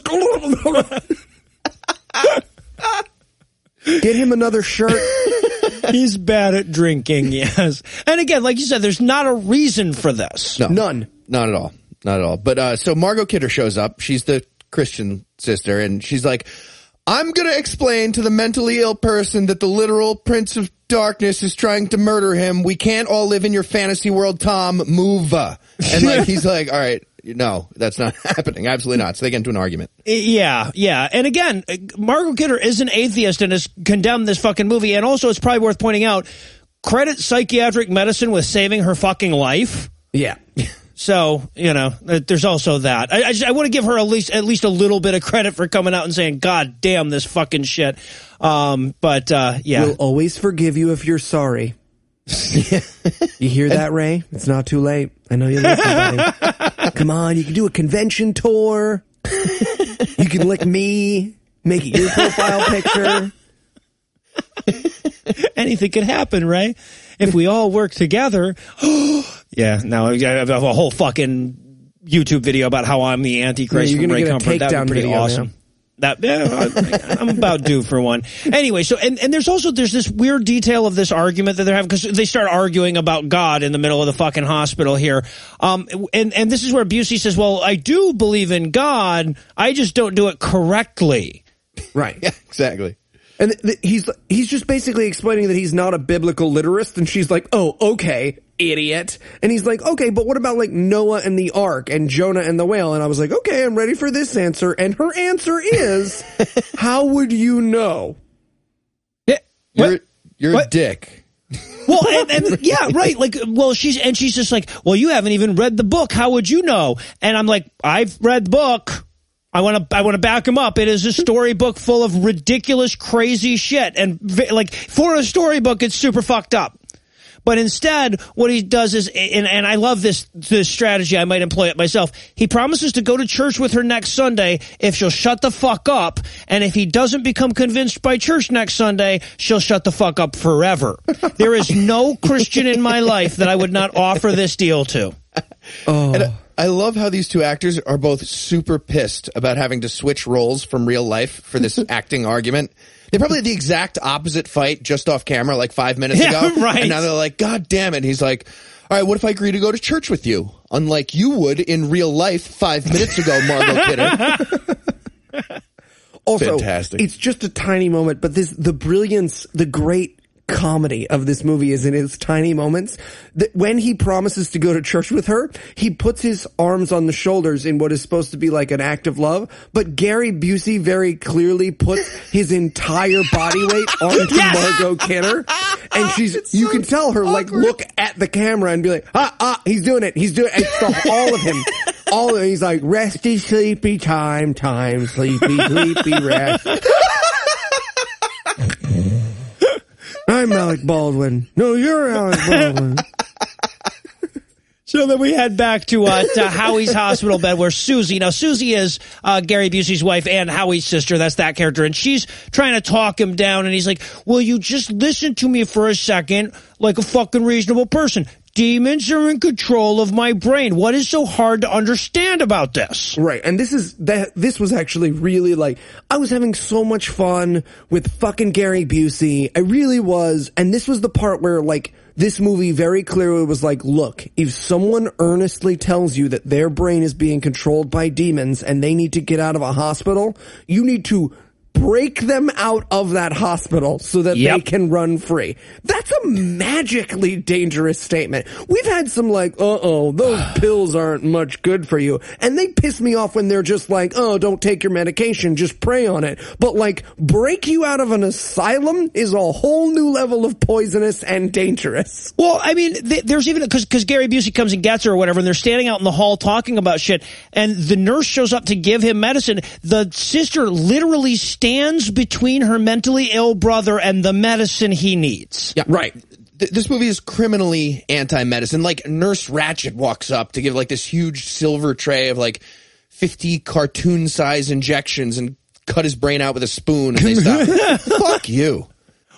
Get him another shirt. He's bad at drinking, yes. And again, like you said, there's not a reason for this. No, none. Not at all. Not at all. But so Margot Kidder shows up. She's the Christian sister, and she's like, I'm going to explain to the mentally ill person that the literal Prince of Darkness is trying to murder him. We can't all live in your fantasy world, Tom. Move. And like he's like, all right, no, that's not happening. Absolutely not. So they get into an argument. Yeah, yeah. And again, Margot Kidder is an atheist and has condemned this fucking movie. And also, it's probably worth pointing out, credit psychiatric medicine with saving her fucking life. Yeah. So, you know, there's also that. I want to give her at least a little bit of credit for coming out and saying, God damn this fucking shit. Yeah. We'll always forgive you if you're sorry. You hear that, Ray? It's not too late. I know you love somebody. Come on, you can do a convention tour. You can lick me, make it your profile picture. Anything could happen, Ray. If we all work together. Yeah, now I have a whole fucking YouTube video about how I'm the Antichrist from Ray Comfort. That would be pretty awesome. I'm about due for one. Anyway, so and there's this weird detail of this argument that they're having because they start arguing about God in the middle of the fucking hospital here. And this is where Busey says, "Well, I do believe in God. I just don't do it correctly." Right. Yeah, exactly. And he's just basically explaining that he's not a biblical literist, and she's like, "Oh, okay, idiot." And he's like, "Okay, but what about like Noah and the ark and Jonah and the whale?" And I was like, "Okay, I'm ready for this answer." And her answer is, "How would you know?" Yeah, you're a dick. Well, and yeah, right. Like, well, she's just like, "Well, you haven't even read the book. How would you know?" And I'm like, "I've read the book. I want to back him up. It is a storybook full of ridiculous, crazy shit. And like for a storybook, it's super fucked up. But instead, what he does is, and I love this strategy, I might employ it myself. He promises to go to church with her next Sunday if she'll shut the fuck up. And if he doesn't become convinced by church next Sunday, she'll shut the fuck up forever. There is no Christian in my life that I would not offer this deal to. Oh. And I love how these two actors are both super pissed about having to switch roles from real life for this acting argument. They probably had the exact opposite fight just off camera like 5 minutes ago. Right. And now they're like, God damn it. He's like, all right, what if I agree to go to church with you? Unlike you would in real life 5 minutes ago, Margot Kidder. Also, fantastic. It's just a tiny moment, but the brilliance, the great comedy of this movie is in its tiny moments. When he promises to go to church with her, he puts his arms on the shoulders in what is supposed to be like an act of love, but Gary Busey very clearly puts his entire body weight onto Margot Kidder, and you can tell her like look at the camera and be like, he's doing it, it's all of him. He's like, resty, sleepy time, sleepy, rest. I'm Alec Baldwin. No, you're Alec Baldwin. So then we head back to Howie's hospital bed where Susie is Gary Busey's wife and Howie's sister. That's that character. And she's trying to talk him down. And he's like, will you just listen to me for a second like a fucking reasonable person? Demons are in control of my brain. What is so hard to understand about this? Right. And this was actually really like, I was having so much fun with fucking Gary Busey. I really was. And this was the part where like, this movie very clearly was like, look, if someone earnestly tells you that their brain is being controlled by demons and they need to get out of a hospital, you need to break them out of that hospital so that they can run free. That's a magically dangerous statement. We've had some like, those pills aren't much good for you. And they piss me off when they're just like, don't take your medication, just pray on it. But like, break you out of an asylum is a whole new level of poisonous and dangerous. Well, I mean, there's even, because Gary Busey comes and gets her or whatever, and they're standing out in the hall talking about shit, and the nurse shows up to give him medicine. The sister literally stands between her mentally ill brother and the medicine he needs. Yeah, right. this movie is criminally anti-medicine. Like, Nurse Ratched walks up to give, like, this huge silver tray of, like, 50 cartoon-size injections and cut his brain out with a spoon, and they stop. Fuck you.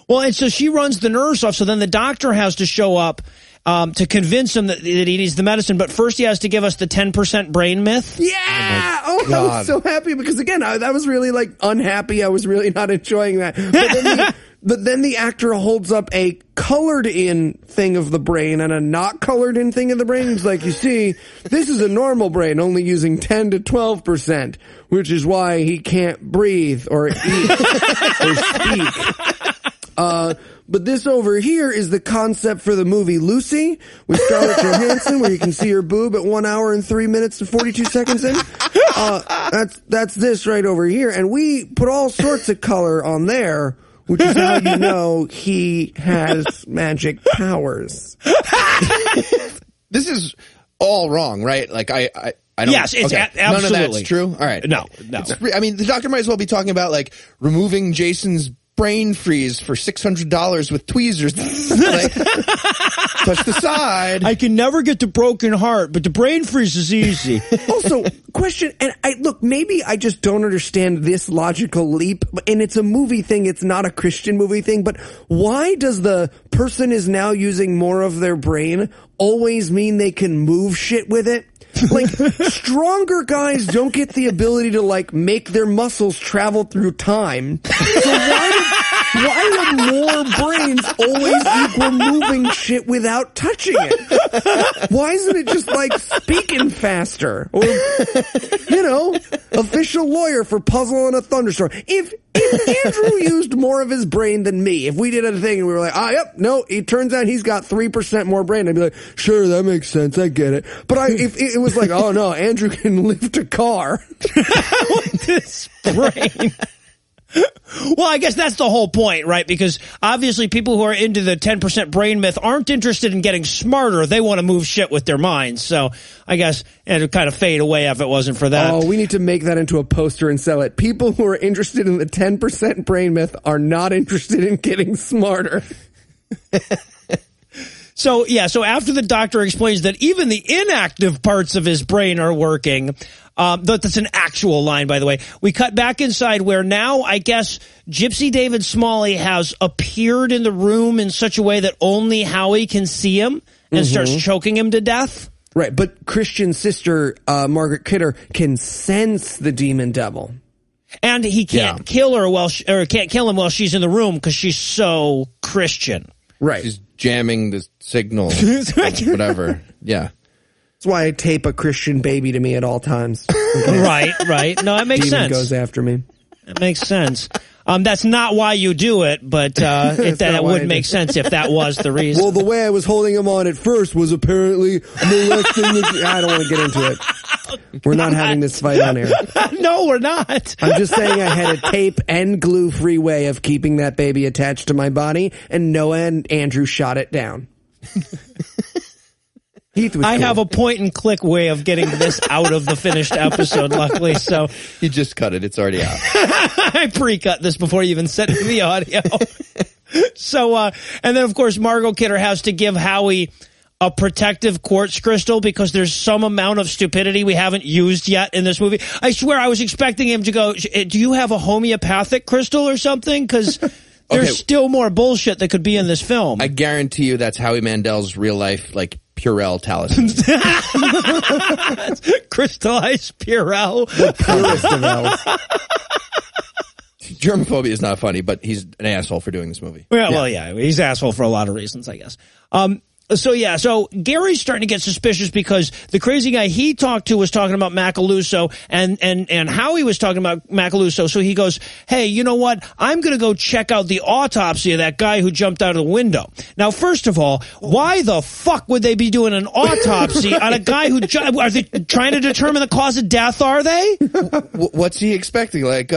Well, and so she runs the nurse off, so then the doctor has to show up to convince him that he needs the medicine, but first he has to give us the 10% brain myth. Yeah! Oh, I was so happy because, again, I was really, like, unhappy. I was really not enjoying that. But then the actor holds up a colored-in thing of the brain and a not colored-in thing of the brain. He's like, you see, this is a normal brain, only using 10 to 12%, which is why he can't breathe or eat or speak. But this over here is the concept for the movie Lucy with Scarlett Johansson, where you can see her boob at 1 hour and 3 minutes and 42 seconds in. That's this right over here. And we put all sorts of color on there, which is how you know he has magic powers. This is all wrong, right? Like, I don't. Yes, it's absolutely. None of that's true? All right. No. I mean, the doctor might as well be talking about, like, removing Jason's brain freeze for $600 with tweezers. Like, touch the side. I can never get the broken heart, but the brain freeze is easy. Also, question, and look, maybe I just don't understand this logical leap, and it's a movie thing, it's not a Christian movie thing, but why does the person is now using more of their brain always mean they can move shit with it? Like, stronger guys don't get the ability to, like, make their muscles travel through time. So why do more brains always equal moving shit without touching it? Why isn't it just, like, speaking faster? Or, you know, official lawyer for Puzzle in a Thunderstorm. If Andrew used more of his brain than me, if we did a thing and we were like, yep, no, it turns out he's got 3% more brain, I'd be like, sure, that makes sense, I get it. But if it was like, oh no, Andrew can lift a car. With this brain. Well, I guess that's the whole point, right? Because obviously people who are into the 10% brain myth aren't interested in getting smarter. They want to move shit with their minds. So I guess it would kind of fade away if it wasn't for that. Oh, we need to make that into a poster and sell it. People who are interested in the 10% brain myth are not interested in getting smarter. So after the doctor explains that even the inactive parts of his brain are working, that's an actual line, by the way, we cut back inside where now, I guess, Gypsy David Smalley has appeared in the room in such a way that only Howie can see him and starts choking him to death. Right, but Christian's sister, Margaret Kidder, can sense the demon devil. And he can't kill her can't kill him while she's in the room because she's so Christian. Right. She's jamming the signal, whatever. Yeah. That's why I tape a Christian baby to me at all times. Okay. Right. No, that makes Demon sense. Goes after me. That makes sense. That's not why you do it, but that would make sense if that was the reason. Well, the way I was holding him on at first was apparently molesting the... I don't want to get into it. We're not having this fight on air. No, we're not. I'm just saying I had a tape and glue-free way of keeping that baby attached to my body, and Noah and Andrew shot it down. Heath was I cool. have a point-and-click way of getting this out of the finished episode, luckily, so... You just cut it. It's already out. I pre-cut this before you even sent me the audio. So, and then, of course, Margot Kidder has to give Howie a protective quartz crystal because there's some amount of stupidity we haven't used yet in this movie. I swear I was expecting him to go, do you have a homeopathic crystal or something? Because there's still more bullshit that could be in this film. I guarantee you that's Howie Mandel's real life, like, Purell talisman. Crystallized Purell. The purest of elves. Germophobia is not funny, but he's an asshole for doing this movie. Well, he's an asshole for a lot of reasons, I guess. So Gary's starting to get suspicious because the crazy guy he talked to was talking about Macaluso and Howie was talking about Macaluso. So he goes, hey, you know what? I'm going to go check out the autopsy of that guy who jumped out of the window. Now, first of all, why the fuck would they be doing an autopsy on a guy who are they trying to determine the cause of death, are they? What's he expecting? Like,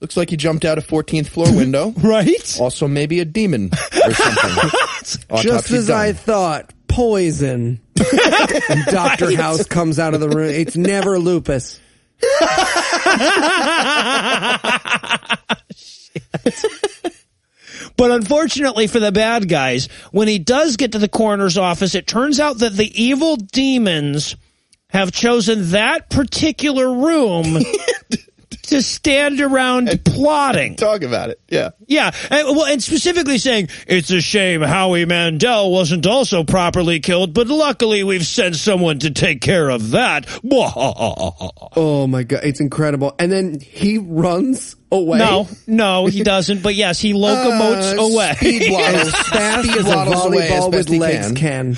looks like he jumped out a 14th floor window. Right? Also maybe a demon or something. Just as I thought, poison. And Dr. House comes out of the room. It's never lupus. But unfortunately for the bad guys, when he does get to the coroner's office, it turns out that the evil demons have chosen that particular room to stand around plotting. Talk about it. Yeah. Yeah. And specifically saying, it's a shame Howie Mandel wasn't also properly killed, but luckily we've sent someone to take care of that. Oh, my God. It's incredible. And then he runs away. No, he doesn't. But yes, he locomotes away. Speed waddles. As fast Speed as a waddles away as volleyball best with he legs can.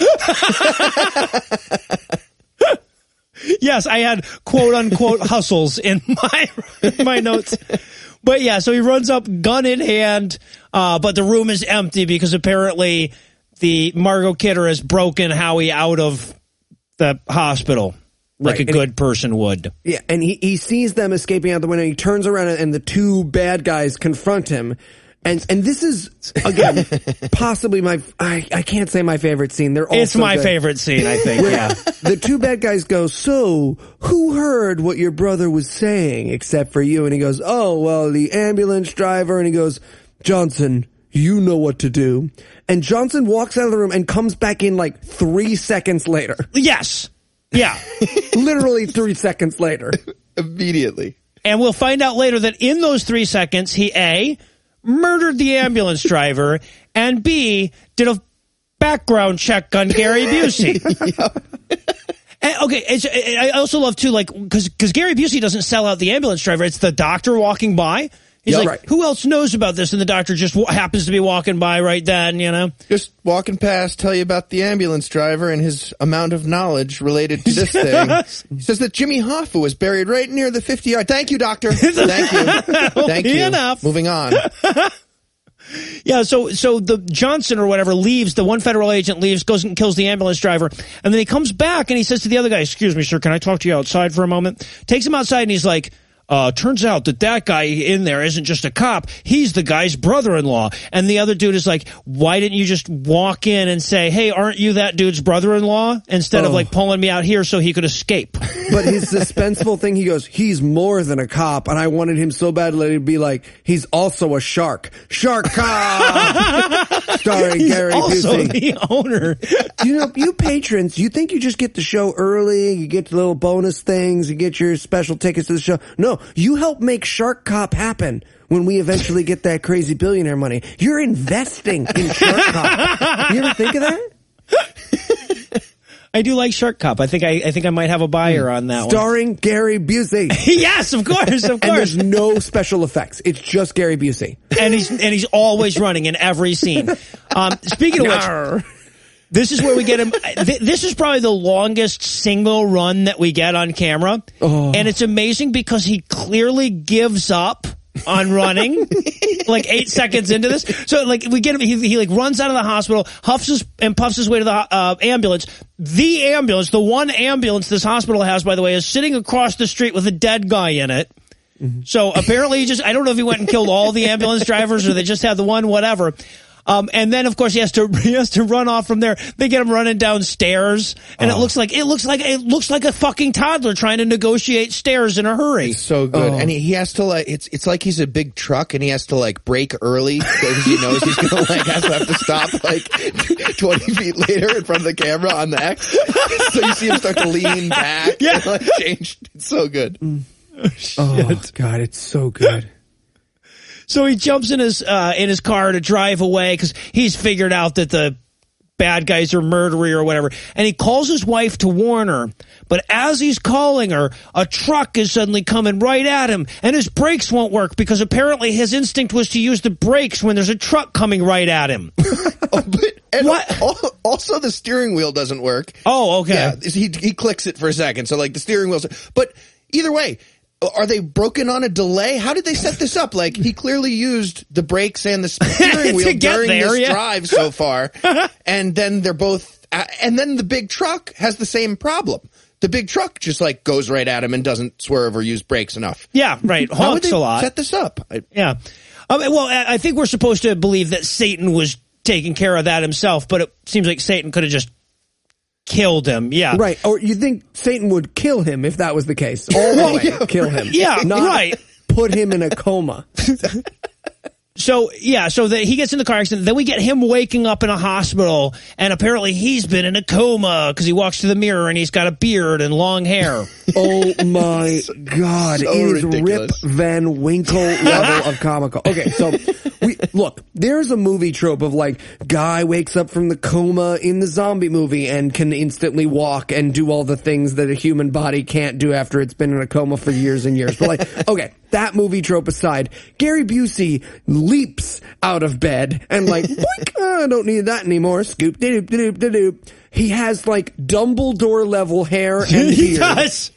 Yes, I had quote-unquote hustles in my notes. But yeah, so he runs up, gun in hand, but the room is empty because apparently the Margot Kidder has broken Howie out of the hospital like a good person would. Yeah, and he sees them escaping out the window. He turns around and the two bad guys confront him. And this is, again, possibly I can't say my favorite scene. It's my favorite scene, I think, yeah. The two bad guys go, so, who heard what your brother was saying except for you? And he goes, oh, well, the ambulance driver. And he goes, Johnson, you know what to do. And Johnson walks out of the room and comes back in like 3 seconds later. Yes. Yeah. Literally 3 seconds later. Immediately. And we'll find out later that in those 3 seconds, he murdered the ambulance driver, and B, did a background check on Gary Busey. And, okay, I also love, too, like, because Gary Busey doesn't sell out the ambulance driver. It's the doctor walking by. He's like, right. Who else knows about this? And the doctor just happens to be walking by right then, you know? Just walking past, tell you about the ambulance driver and his amount of knowledge related to this thing. He says that Jimmy Hoffa was buried right near the 50-yard. Thank you, doctor. Thank you. Thank you. Enough. Moving on. Yeah, so the Johnson or whatever leaves, the one federal agent leaves, goes and kills the ambulance driver, and then he comes back and he says to the other guy, excuse me, sir, can I talk to you outside for a moment? Takes him outside and he's like, turns out that guy in there isn't just a cop. He's the guy's brother-in-law. And the other dude is like, why didn't you just walk in and say, hey, aren't you that dude's brother-in-law? Instead of like pulling me out here so he could escape. But his suspenseful thing, he goes, he's more than a cop. And I wanted him so badly to be like, he's also a shark. Shark cop! Starring Gary also Busey. The owner. You know, you patrons, you think you just get the show early, you get the little bonus things, you get your special tickets to the show. No, you help make Shark Cop happen when we eventually get that crazy billionaire money. You're investing in Shark Cop. You ever think of that? I do like Shark Cop. I think I might have a buyer on that Starring Gary Busey. Yes, of course. And there's no special effects. It's just Gary Busey. And he's always running in every scene. Speaking of which, this is where we get him. This is probably the longest single run that we get on camera. Oh. And it's amazing because he clearly gives up on running like 8 seconds into this. So like we get him, he like runs out of the hospital, huffs and puffs his way to the ambulance. The ambulance, the one ambulance this hospital has, by the way, is sitting across the street with a dead guy in it. Mm-hmm. So apparently I don't know if he went and killed all the ambulance drivers or they just had the one, whatever. And then of course he has to run off from there. They get him running downstairs, and it looks like a fucking toddler trying to negotiate stairs in a hurry. It's so good, and he has to like it's like he's a big truck, and he has to like brake early because he knows he's gonna have to stop like 20 feet later in front of the camera on the X. So you see him start to lean back, and like change. It's so good. Oh God, it's so good. So he jumps in his car to drive away because he's figured out that the bad guys are murdery or whatever. And he calls his wife to warn her. But as he's calling her, a truck is suddenly coming right at him. And his brakes won't work because apparently his instinct was to use the brakes when there's a truck coming right at him. Also, the steering wheel doesn't work. Oh, okay. Yeah, he clicks it for a second. So like the steering wheel's... But either way... Are they broken on a delay? How did they set this up? Like, he clearly used the brakes and the steering wheel during this drive so far. And then they're both... and then the big truck has the same problem. The big truck just, like, goes right at him and doesn't swerve or use brakes enough. Yeah, right. Honks How would they a lot. set this up? Yeah. Well, I think we're supposed to believe that Satan was taking care of that himself, but it seems like Satan could have just... killed him, yeah. Right, or you think Satan would kill him if that was the case. All the way, kill him. Yeah, not right. Put him in a coma. So that he gets in the car accident. Then we get him waking up in a hospital, and apparently he's been in a coma because he walks to the mirror and he's got a beard and long hair. Oh my God. So it is ridiculous. Rip Van Winkle level of comical. Okay, so look, there's a movie trope of like, guy wakes up from the coma in the zombie movie and can instantly walk and do all the things that a human body can't do after it's been in a coma for years and years. But like, okay, that movie trope aside, Gary Busey leaps out of bed and like, boink, I don't need that anymore. Scoop, doop, doop, doop. He has like Dumbledore level hair and beard. He does.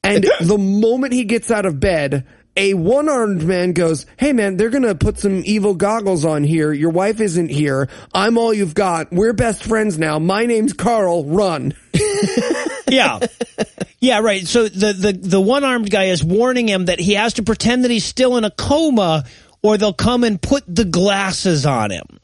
And the moment he gets out of bed, a one-armed man goes, hey man, they're gonna put some evil goggles on here. Your wife isn't here. I'm all you've got. We're best friends now. My name's Carl. Run. Yeah. Yeah, right. So the one-armed guy is warning him that he has to pretend that he's still in a coma or they'll come and put the glasses on him.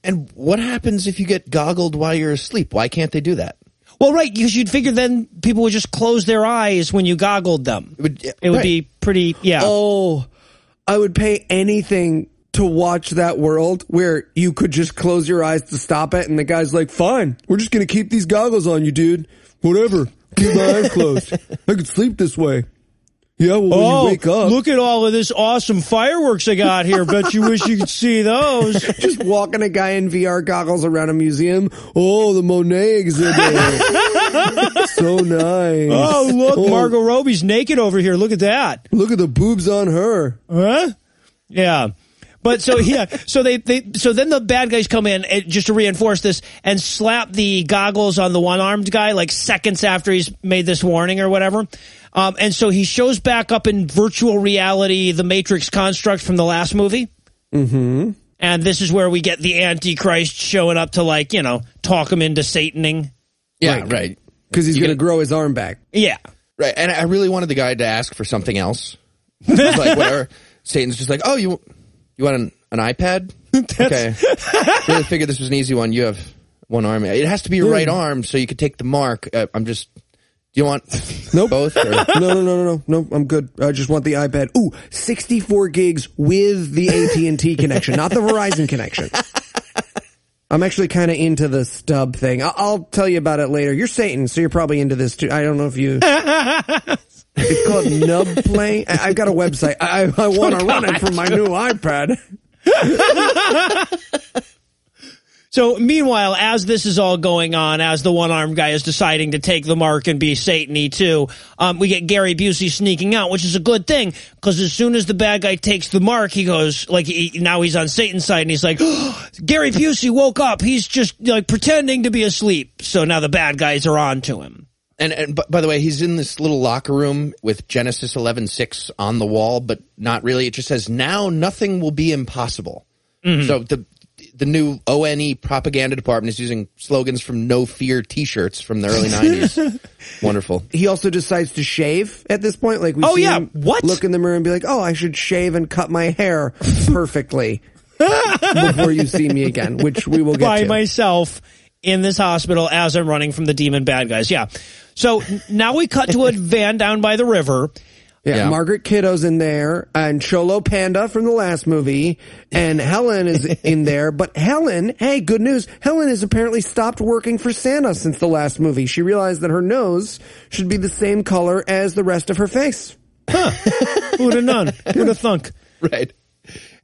And what happens if you get goggled while you're asleep? Why can't they do that? Well, right, because you'd figure then people would just close their eyes when you goggled them. It would be pretty, yeah. Oh, I would pay anything to watch that world where you could just close your eyes to stop it, and the guy's like, fine, we're just going to keep these goggles on you, dude. Whatever. Keep my eyes closed. I could sleep this way. Yeah, well, when you wake up. Look at all of this awesome fireworks I got here. Bet you wish you could see those. Just walking a guy in VR goggles around a museum. Oh, the Monet exhibit. So nice. Oh, look, Margot Robbie's naked over here. Look at that. Look at the boobs on her. Huh? Yeah. But so so then the bad guys come in just to reinforce this and slap the goggles on the one-armed guy like seconds after he's made this warning or whatever. And so he shows back up in virtual reality, the Matrix construct from the last movie. Mm-hmm. And this is where we get the Antichrist showing up to, like, you know, talk him into Sataning. Yeah, right. Because he's going to grow his arm back. Yeah. Right. And I really wanted the guy to ask for something else. Like, whatever. Satan's just like, oh, you want an iPad? Okay. Really figured this was an easy one. You have one arm. It has to be your right arm so you could take the mark. Do you want both? Or? No, I'm good. I just want the iPad. Ooh, 64 gigs with the AT&T connection, not the Verizon connection. I'm actually kind of into the stub thing. I'll tell you about it later. You're Satan, so you're probably into this too. I don't know if you... It's called Nub Play. I've got a website. I want to run it from my new iPad. So meanwhile, as this is all going on, as the one-armed guy is deciding to take the mark and be Satan-y too, we get Gary Busey sneaking out, which is a good thing, because as soon as the bad guy takes the mark, he goes, like, now he's on Satan's side, and he's like, oh, Gary Busey woke up. He's just, like, pretending to be asleep. So now the bad guys are on to him. And by the way, he's in this little locker room with Genesis 11:6 on the wall, but not really. It just says, now nothing will be impossible. Mm-hmm. So the new ONE propaganda department is using slogans from No Fear T-shirts from the early 90s. Wonderful. He also decides to shave at this point. Like, we see him look in the mirror and be like, oh, I should shave and cut my hair perfectly before you see me again, which we will get by to. myself in this hospital as I'm running from the demon bad guys. Yeah. So now we cut to a van down by the river. Yeah, Margaret Kiddo's in there, and Cholo Panda from the last movie, and Helen is in there. But Helen, hey, good news, Helen has apparently stopped working for Santa since the last movie. She realized that her nose should be the same color as the rest of her face. Huh. Who'd have known? Who'd have thunk? Right.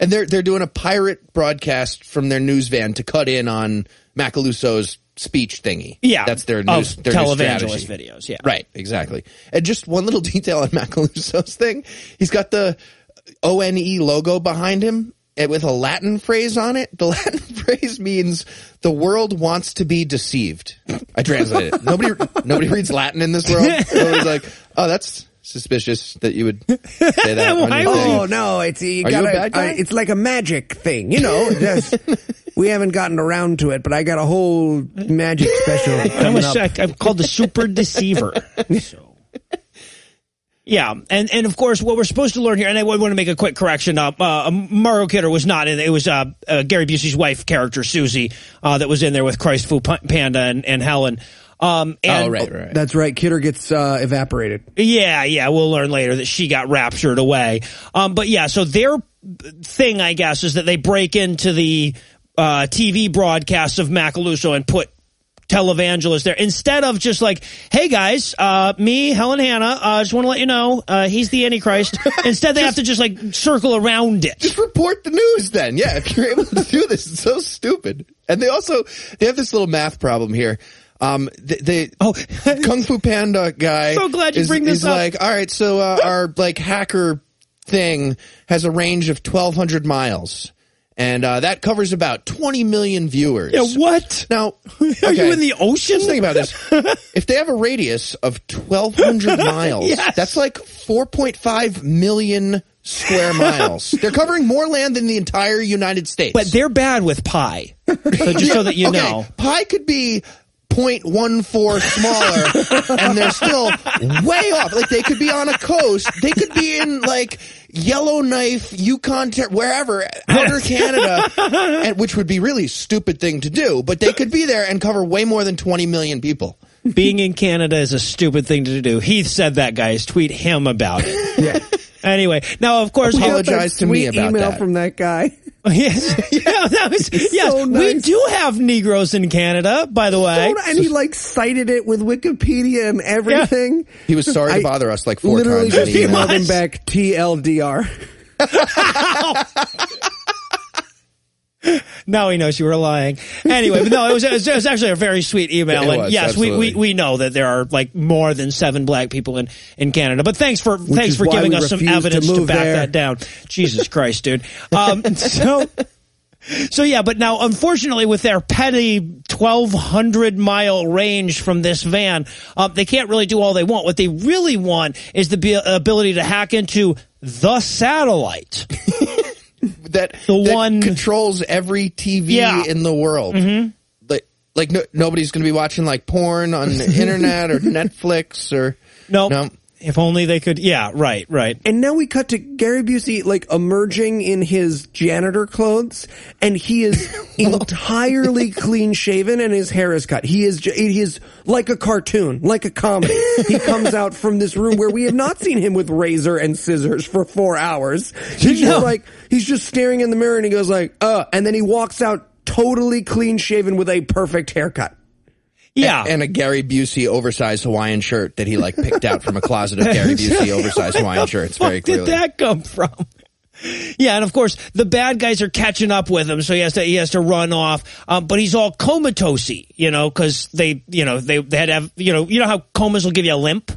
And they're doing a pirate broadcast from their news van to cut in on Macalusso's speech thingy. Yeah. That's their news, their televangelist videos. Yeah. Right, exactly. And just one little detail on Macalusso's thing. He's got the ONE logo behind him with a Latin phrase on it. The Latin phrase means the world wants to be deceived. I translated it. Nobody reads Latin in this world. Nobody's like, oh, that's suspicious that you would say that. Oh no, it's you a bad guy? It's like a magic thing, you know. We haven't gotten around to it, but I got a whole magic special coming up. I'm called the Super Deceiver. So. Yeah, and of course, what we're supposed to learn here, and I want to make a quick correction. Margot Kidder was not in it. It was Gary Busey's wife character, Susie, that was in there with Christ Fu Panda and Helen. Right. That's right. Kidder gets evaporated. Yeah. We'll learn later that she got raptured away. But yeah, so they're thing, I guess, is that they break into the TV broadcasts of Macaluso and put televangelists there instead of just like, hey guys, me, Helen Hanna, just want to let you know he's the Antichrist. Instead, they have to just like circle around it. Just report the news then. Yeah, if you're able to do this, it's so stupid. And they have this little math problem here. Kung Fu Panda guy. So glad you bring this up. He's like, all right, so our like hacker thing has a range of 1,200 miles. And that covers about 20 million viewers. Yeah, what? Now, are you in the ocean? Just think about this. If they have a radius of 1,200 miles, yes. That's like 4.5 million square miles. They're covering more land than the entire United States. But they're bad with pi. So just so that you know. Pi could be 0.14 smaller, and they're still way off. Like, they could be on a coast. They could be in, like, Yellowknife, Yukon, wherever, outer Canada, which would be really stupid thing to do. But they could be there and cover way more than 20 million people. Being in Canada is a stupid thing to do. Heath said that, guys. Tweet him about it. Yeah. Anyway, now, of course, apologize to me about email that. from that guy. Yes, So nice. We do have Negroes in Canada, by the way. And he like cited it with Wikipedia and everything. Yeah. He was sorry to bother us like 4 literally times. just emailed him back TLDR. Now he knows you were lying. Anyway, but no, it was actually a very sweet email. It and was, yes, absolutely. we know that there are like more than 7 black people in Canada. But thanks for giving us some evidence to back that down. Jesus Christ, dude. So yeah, but now unfortunately with their petty 1,200 mile range from this van, they can't really do all they want. What they really want is the ability to hack into the satellite. that controls every TV in the world. Mm-hmm. Like nobody's going to be watching like porn on the internet or Netflix or no. If only they could. Yeah, right. And now we cut to Gary Busey like emerging in his janitor clothes, and he is entirely clean shaven, and his hair is cut. He is like a cartoon, like a comedy. He comes out from this room where we have not seen him with razor and scissors for 4 hours. He's just staring in the mirror, and he goes like, and then he walks out totally clean shaven with a perfect haircut. Yeah. And a Gary Busey oversized Hawaiian shirt that he like picked out from a closet of Gary Busey oversized Hawaiian shirts very clearly. Where did that come from? Yeah, and of course the bad guys are catching up with him, so he has to run off. But he's all comatose-y, because they had to have, you know how comas will give you a limp.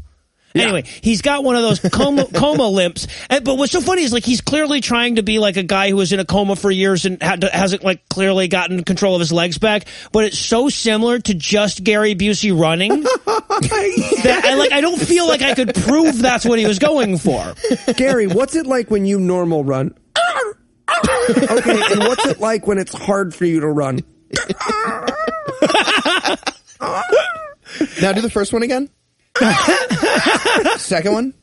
Yeah. Anyway, he's got one of those coma limps. But what's so funny is like he's clearly trying to be like a guy who was in a coma for years and hasn't like clearly gotten control of his legs back. But it's so similar to just Gary Busey running that I don't feel like I could prove that's what he was going for. Gary, what's it like when you normal run? Okay, and what's it like when it's hard for you to run? Now do the first one again. Second one?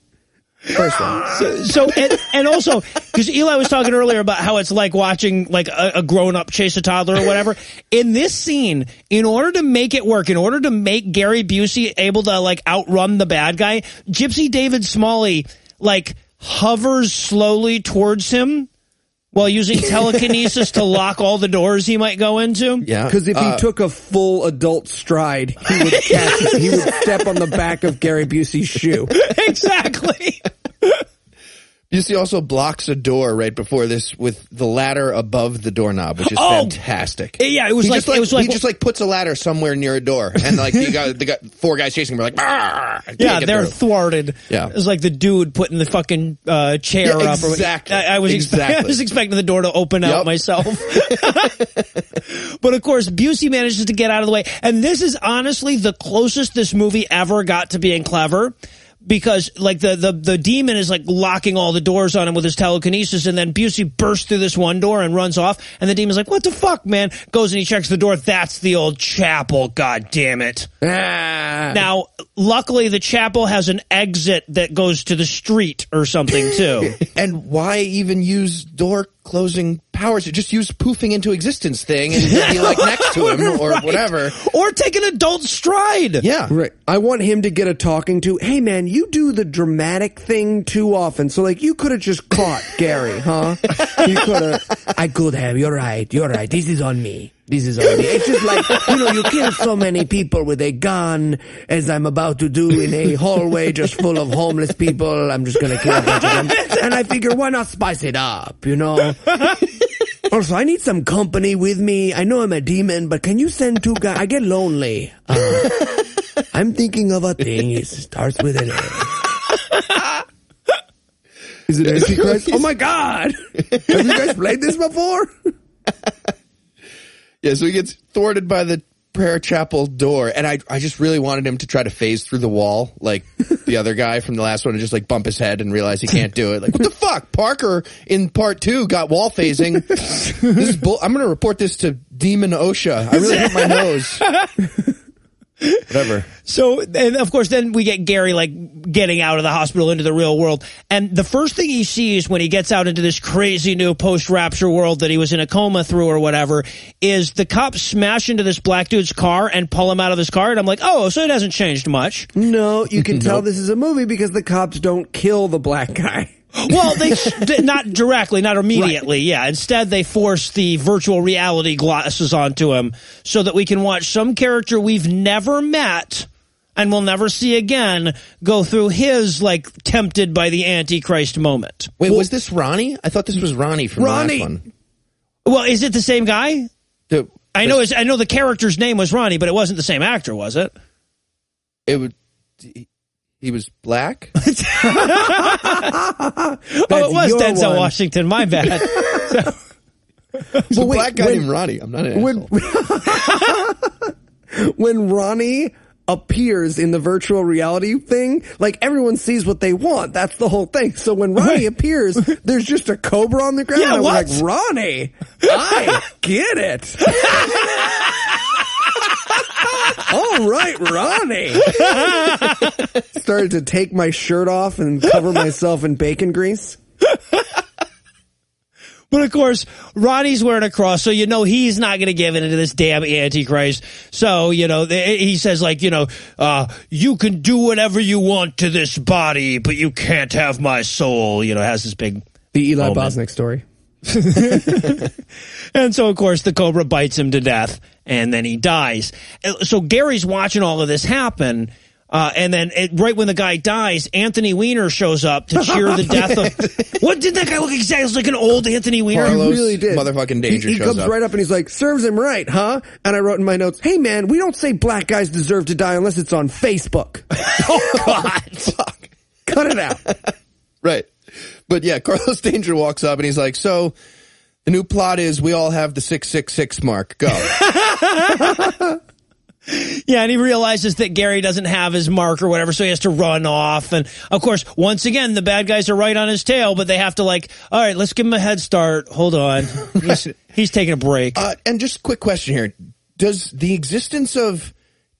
First one. So and also, because Eli was talking earlier about how it's like watching like a grown-up chase a toddler or whatever. In this scene, in order to make it work, in order to make Gary Busey able to like outrun the bad guy, Gypsy David Smalley like hovers slowly towards him while using telekinesis to lock all the doors he might go into. Yeah, because if he took a full adult stride, he would catch it. He would step on the back of Gary Busey's shoe. Exactly. Busey also blocks a door right before this with the ladder above the doorknob, which is fantastic. Yeah, it was he just like puts a ladder somewhere near a door, and like they got 4 guys chasing him. We're like, yeah, they're thwarted. Yeah, it was like the dude putting the fucking chair up. Exactly. I was expecting the door to open out myself. But of course, Busey manages to get out of the way, and this is honestly the closest this movie ever got to being clever. Because like the demon is like locking all the doors on him with his telekinesis, and then Busey bursts through this one door and runs off, and the demon's like, "What the fuck, man?" Goes and he checks the door. That's the old chapel. God damn it! Now, luckily, the chapel has an exit that goes to the street or something too. And why even use door closing powers? Just use poofing into existence thing and be like next to him or whatever. Or take an adult stride. Yeah. Right. I want him to get a talking to. Hey, man, you do the dramatic thing too often. So, like, you could have just caught Gary, huh? You could have. I could have. You're right. This is on me. It's just like, you kill so many people with a gun, as I'm about to do in a hallway just full of homeless people. I'm just going to kill a bunch of them. And I figure, why not spice it up, Also, I need some company with me. I know I'm a demon, but can you send 2 guys? I get lonely. I'm thinking of a thing. It starts with an A. Is it Antichrist? Oh my God! Have you guys played this before? Yeah, so he gets thwarted by the prayer chapel door, and I just really wanted him to try to phase through the wall, like the other guy from the last one, and just like bump his head and realize he can't do it. Like, what the fuck? Parker in part 2 got wall phasing. This is I'm going to report this to Demon OSHA. I really hit my nose. Whatever. So, and of course, then we get Gary, like, getting out of the hospital into the real world. And the first thing he sees when he gets out into this crazy new post-rapture world that he was in a coma through or whatever is the cops smash into this black dude's car and pull him out of his car. And I'm like, oh, so it hasn't changed much. No, you can tell this is a movie because the cops don't kill the black guy. Well, they not directly, not immediately, right. Yeah. Instead, they force the virtual reality glasses onto him so that we can watch some character we've never met and will never see again go through his, like, tempted by the Antichrist moment. Wait, was this Ronnie? I thought this was Ronnie from the last one. Well, is it the same guy? I know the character's name was Ronnie, but it wasn't the same actor, was it? He was black? Oh, it was Denzel Washington. My bad. So black guy named Ronnie. I'm not an asshole. When Ronnie appears in the virtual reality thing, like, everyone sees what they want. That's the whole thing. So when Ronnie appears, there's just a cobra on the ground. Yeah, and what? I'm like, Ronnie, I get it. All right, Ronnie. Started to take my shirt off and cover myself in bacon grease. But of course, Ronnie's wearing a cross, so he's not going to give in to this damn Antichrist. So, he says, like, you can do whatever you want to this body, but you can't have my soul. Has this big... The Eli Bosnick story. And so, of course, the cobra bites him to death, and then he dies. So Gary's watching all of this happen, and then right when the guy dies, Anthony Weiner shows up to cheer the death of... What did that guy look exactly? It was like an old Anthony Weiner. Carlos, he really did. Motherfucking Danger he shows comes up. right up and he's like, serves him right, huh? And I wrote in my notes, hey, man, we don't say black guys deserve to die unless it's on Facebook. Oh, God. Fuck. Cut it out. Right. But yeah, Carlos Danger walks up and he's like, so the new plot is we all have the 666 mark. Go. Yeah, and he realizes that Gary doesn't have his mark or whatever, so he has to run off. And, of course, once again, the bad guys are right on his tail, but they have to, like, all right, let's give him a head start. Hold on. He's taking a break. And just a quick question here. Does the existence of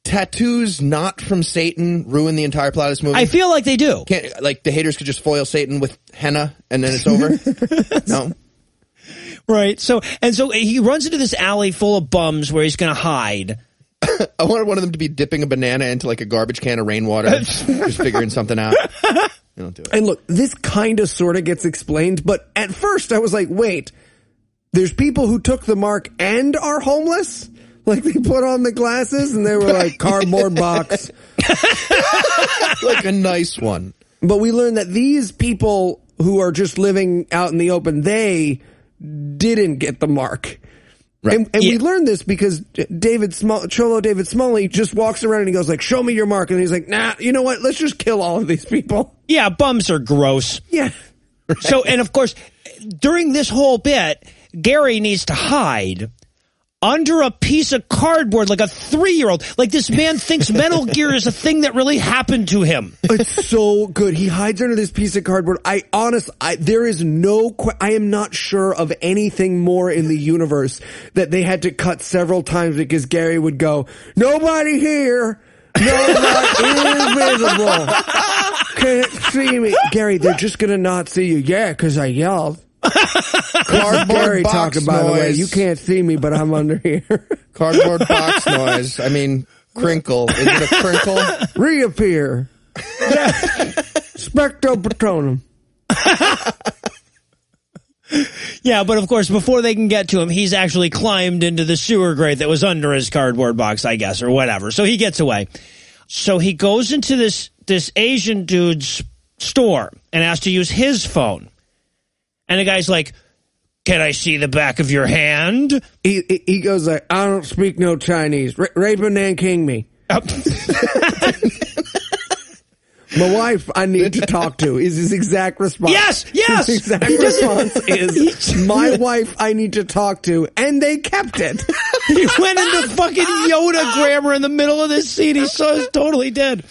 tattoos not from Satan ruin the entire plot of this movie? I feel like they do. Like, the haters could just foil Satan with henna and then it's over? No? Right. So he runs into this alley full of bums where he's going to hide. I wanted one of them to be dipping a banana into like a garbage can of rainwater, just figuring something out. They don't do it. And look, this kind of sort of gets explained, but at first I was like, wait, there's people who took the mark and are homeless? Like, they put on the glasses and they were like, cardboard box. Like a nice one. But we learned that these people who are just living out in the open, they didn't get the mark. Right. And we learned this because Cholo David Smalley just walks around and he goes like, show me your mark. And he's like, nah, you know what? Let's just kill all of these people. Yeah, bums are gross. Yeah. Right. So, and of course, during this whole bit, Gary needs to hide under a piece of cardboard like a 3-year-old. Like, this man thinks Metal Gear is a thing that really happened to him. It's so good. He hides under this piece of cardboard. I am not sure of anything more in the universe that they had to cut several times because Gary would go, nobody here. Nobody invisible. Can't see me. Gary, they're just going to not see you. Yeah, because I yelled. Cardboard box talking, by the way. You can't see me, but I'm under here. Cardboard box noise. I mean, crinkle. Is it a crinkle? Reappear. Specto Patronum. Yeah, but of course, before they can get to him, he's actually climbed into the sewer grate that was under his cardboard box, I guess, or whatever. So he gets away. So he goes into this Asian dude's store and asks to use his phone. And the guy's like, "Can I see the back of your hand?" He goes like, "I don't speak no Chinese. Rape and Nanking me." My wife, I need to talk to, is his exact response. Yes! His exact response is, my wife, I need to talk to, and they kept it. He went into fucking Yoda grammar in the middle of this scene. He's totally dead.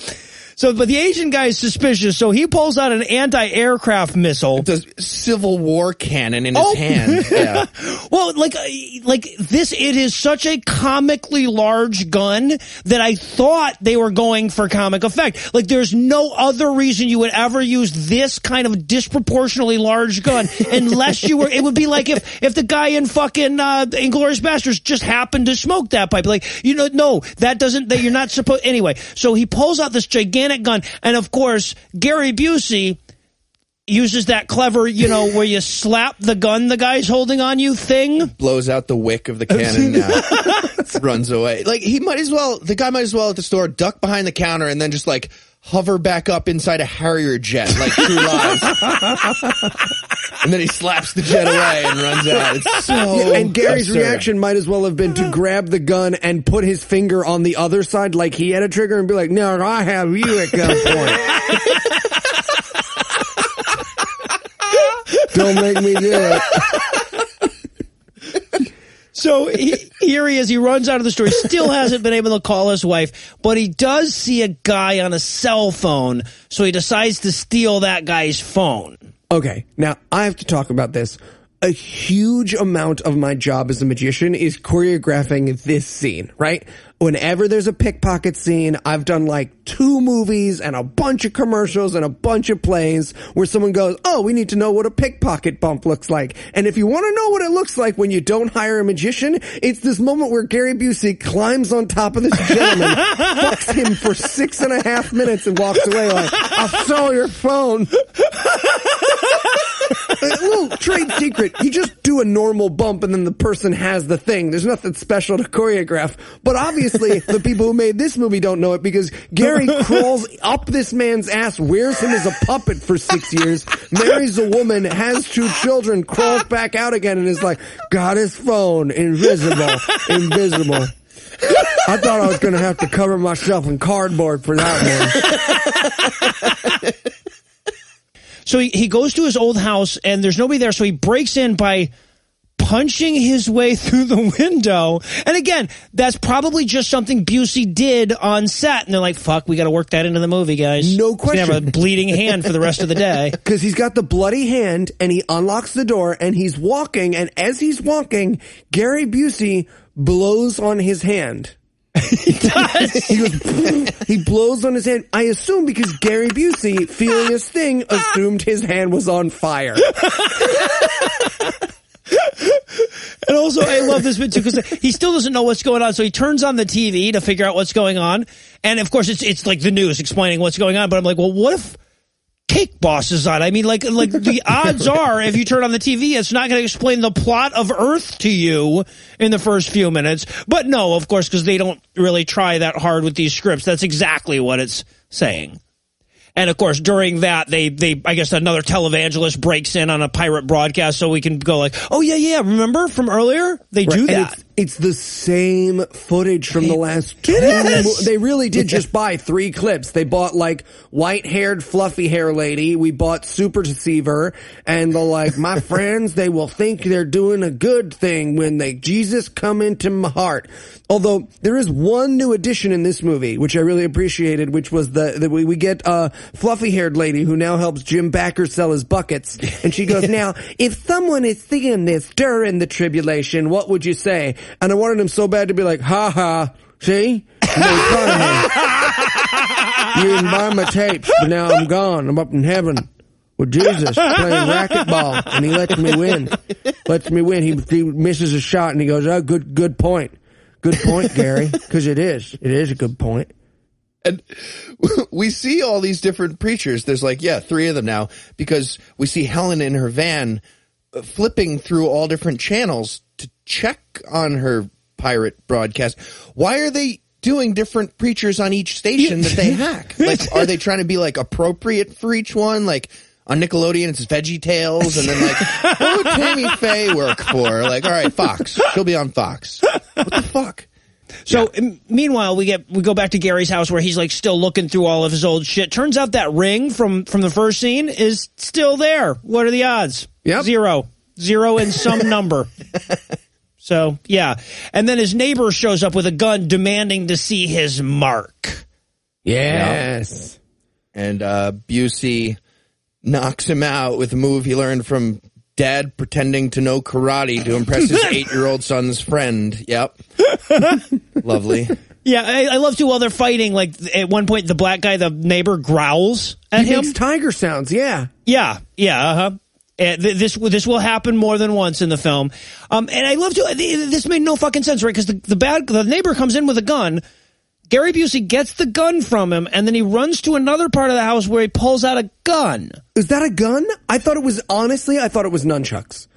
So, but the Asian guy is suspicious, so he pulls out an anti-aircraft missile. The Civil War cannon in his hand. Yeah. Well, like this, it is such a comically large gun that I thought they were going for comic effect. Like, there's no other reason you would ever use this kind of disproportionately large gun unless you were, it would be like if the guy in fucking Inglourious Basterds just happened to smoke that pipe. Like, no, that doesn't, that you're not supposed, anyway. So he pulls out this gigantic gun, and of course Gary Busey uses that clever, where you slap the gun the guy's holding on you thing. Blows out the wick of the cannon now. Runs away. Like, the guy might as well at the store duck behind the counter and then just like hover back up inside a Harrier jet like True Lies. And then he slaps the jet away and runs out. It's so and Gary's absurd. reaction might as well have been to grab the gun and put his finger on the other side like he had a trigger and be like, "No, I have you at gunpoint. Don't make me do it." So here he is. He runs out of the store. He still hasn't been able to call his wife, but he does see a guy on a cell phone, so he decides to steal that guy's phone. Okay, now I have to talk about this. A huge amount of my job as a magician is choreographing this scene, right? Whenever there's a pickpocket scene, I've done like 2 movies and a bunch of commercials and a bunch of plays where someone goes, "Oh, we need to know what a pickpocket bump looks like." And if you want to know what it looks like when you don't hire a magician, it's this moment where Gary Busey climbs on top of this gentleman, fucks him for 6.5 minutes and walks away like, "I saw your phone." A little trade secret. You just do a normal bump and then the person has the thing. There's nothing special to choreograph. But obviously, the people who made this movie don't know it because Gary crawls up this man's ass, wears him as a puppet for 6 years, marries a woman, has 2 children, crawls back out again and is like, "Got his phone. Invisible. I thought I was going to have to cover myself in cardboard for that one." So he goes to his old house, and there's nobody there, so he breaks in by punching his way through the window. And again, that's probably just something Busey did on set. And they're like, "Fuck, we got to work that into the movie, guys." No question. He's gonna have a bleeding hand for the rest of the day. Because he's got the bloody hand, and he unlocks the door, and he's walking, and as he's walking, Gary Busey blows on his hand. He does. He blows on his hand. I assume because Gary Busey, feeling his thing, assumed his hand was on fire. And also, I love this bit too because he still doesn't know what's going on, so he turns on the TV to figure out what's going on. And of course, it's like the news explaining what's going on. But I'm like, well, what if Cake Boss is on? I mean, like the odds are, if you turn on the TV, it's not going to explain the plot of Earth to you in the first few minutes. But no, of course, because they don't really try that hard with these scripts. That's exactly what it's saying. And of course, during that, they I guess another televangelist breaks in on a pirate broadcast so we can go like, "Oh yeah, remember from earlier?" They do that. And it's the same footage from the last 2. They really did just buy 3 clips. They bought like white-haired, fluffy hair lady. We bought Super Deceiver, and they're like, "My friends, they will think they're doing a good thing when Jesus come into my heart." Although there is one new addition in this movie, which I really appreciated, which was we get a fluffy-haired lady who now helps Jim Bakker sell his buckets, and she goes, "Now, if someone is seeing this during the tribulation, what would you say?" And I wanted him so bad to be like, "Ha ha, see? You made fun of me. You didn't buy my tapes, but now I'm gone. I'm up in heaven with Jesus playing racquetball, and he lets me win. He misses a shot, and he goes, "Oh, good point. Good point, Gary, because it is a good point." And we see all these different preachers. There's like, 3 of them now, because we see Helen in her van flipping through all different channels to check on her pirate broadcast. Why are they doing different preachers on each station that they hack? Like, are they trying to be like appropriate for each one? Like on Nickelodeon, it's Veggie Tales, and then like, what would Tammy Faye work for? Like, all right, Fox. She'll be on Fox. What the fuck? So meanwhile, we go back to Gary's house where he's like still looking through all of his old shit. Turns out that ring from the first scene is still there. What are the odds? Yep. 0 and some number. So yeah, and then his neighbor shows up with a gun demanding to see his mark. Yes. And Busey knocks him out with a move he learned from Dad pretending to know karate to impress his 8-year-old son's friend. Yep. Lovely. Yeah, I love too while they're fighting, like at one point the black guy, the neighbor, growls at him. He makes tiger sounds, yeah. Yeah, uh-huh. This will happen more than once in the film. And I love to, this made no fucking sense, right? Because the neighbor comes in with a gun. Gary Busey gets the gun from him, and then he runs to another part of the house where he pulls out a gun. Is that a gun? I thought it was nunchucks.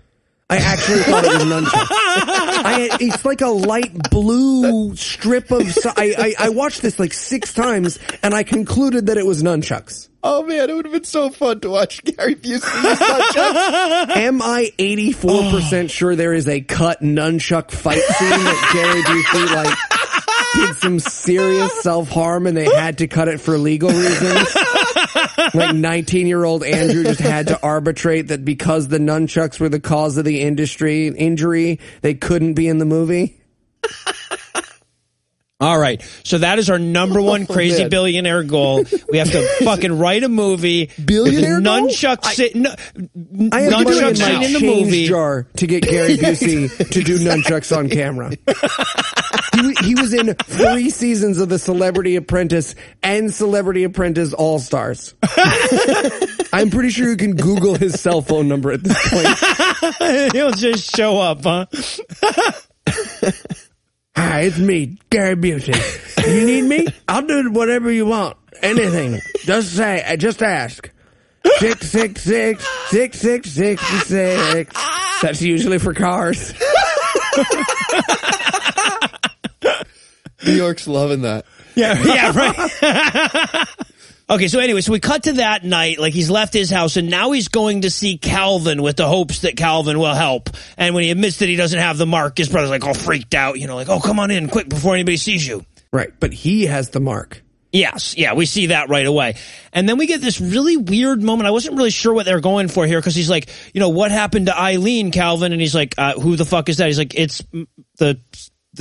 I actually thought it was nunchucks. It's like a light blue strip of... I watched this like 6 times, and I concluded that it was nunchucks. Oh, man, it would have been so fun to watch Gary Busey use nunchucks. Am I 84% sure there is a cut nunchuck fight scene that Gary Busey, like... did some serious self-harm and they had to cut it for legal reasons? Like 19-year-old Andrew just had to arbitrate that because the nunchucks were the cause of the injury, they couldn't be in the movie? All right, so that is our number one crazy billionaire goal. We have to fucking write a movie. Billionaire goal? Nunchuck scene in the change movie. Jar to get Gary Busey to do nunchucks on camera. He was in 3 seasons of The Celebrity Apprentice and Celebrity Apprentice All-Stars. I'm pretty sure you can Google his cell phone number at this point. He'll just show up, huh? Hi, it's me, Gary Busey. You need me? I'll do whatever you want. Anything. Just ask. 666-666-66. That's usually for cars. New York's loving that. Yeah, right. Okay, so anyway, so we cut to that night, like he's left his house, and now he's going to see Calvin with the hopes that Calvin will help. And when he admits that he doesn't have the mark, his brother's like all freaked out, like, oh, come on in, quick, before anybody sees you. Right, but he has the mark. Yes, yeah, we see that right away. And then we get this really weird moment. I wasn't really sure what they're going for here, because he's like, what happened to Eileen, Calvin? And he's like, who the fuck is that? He's like, it's the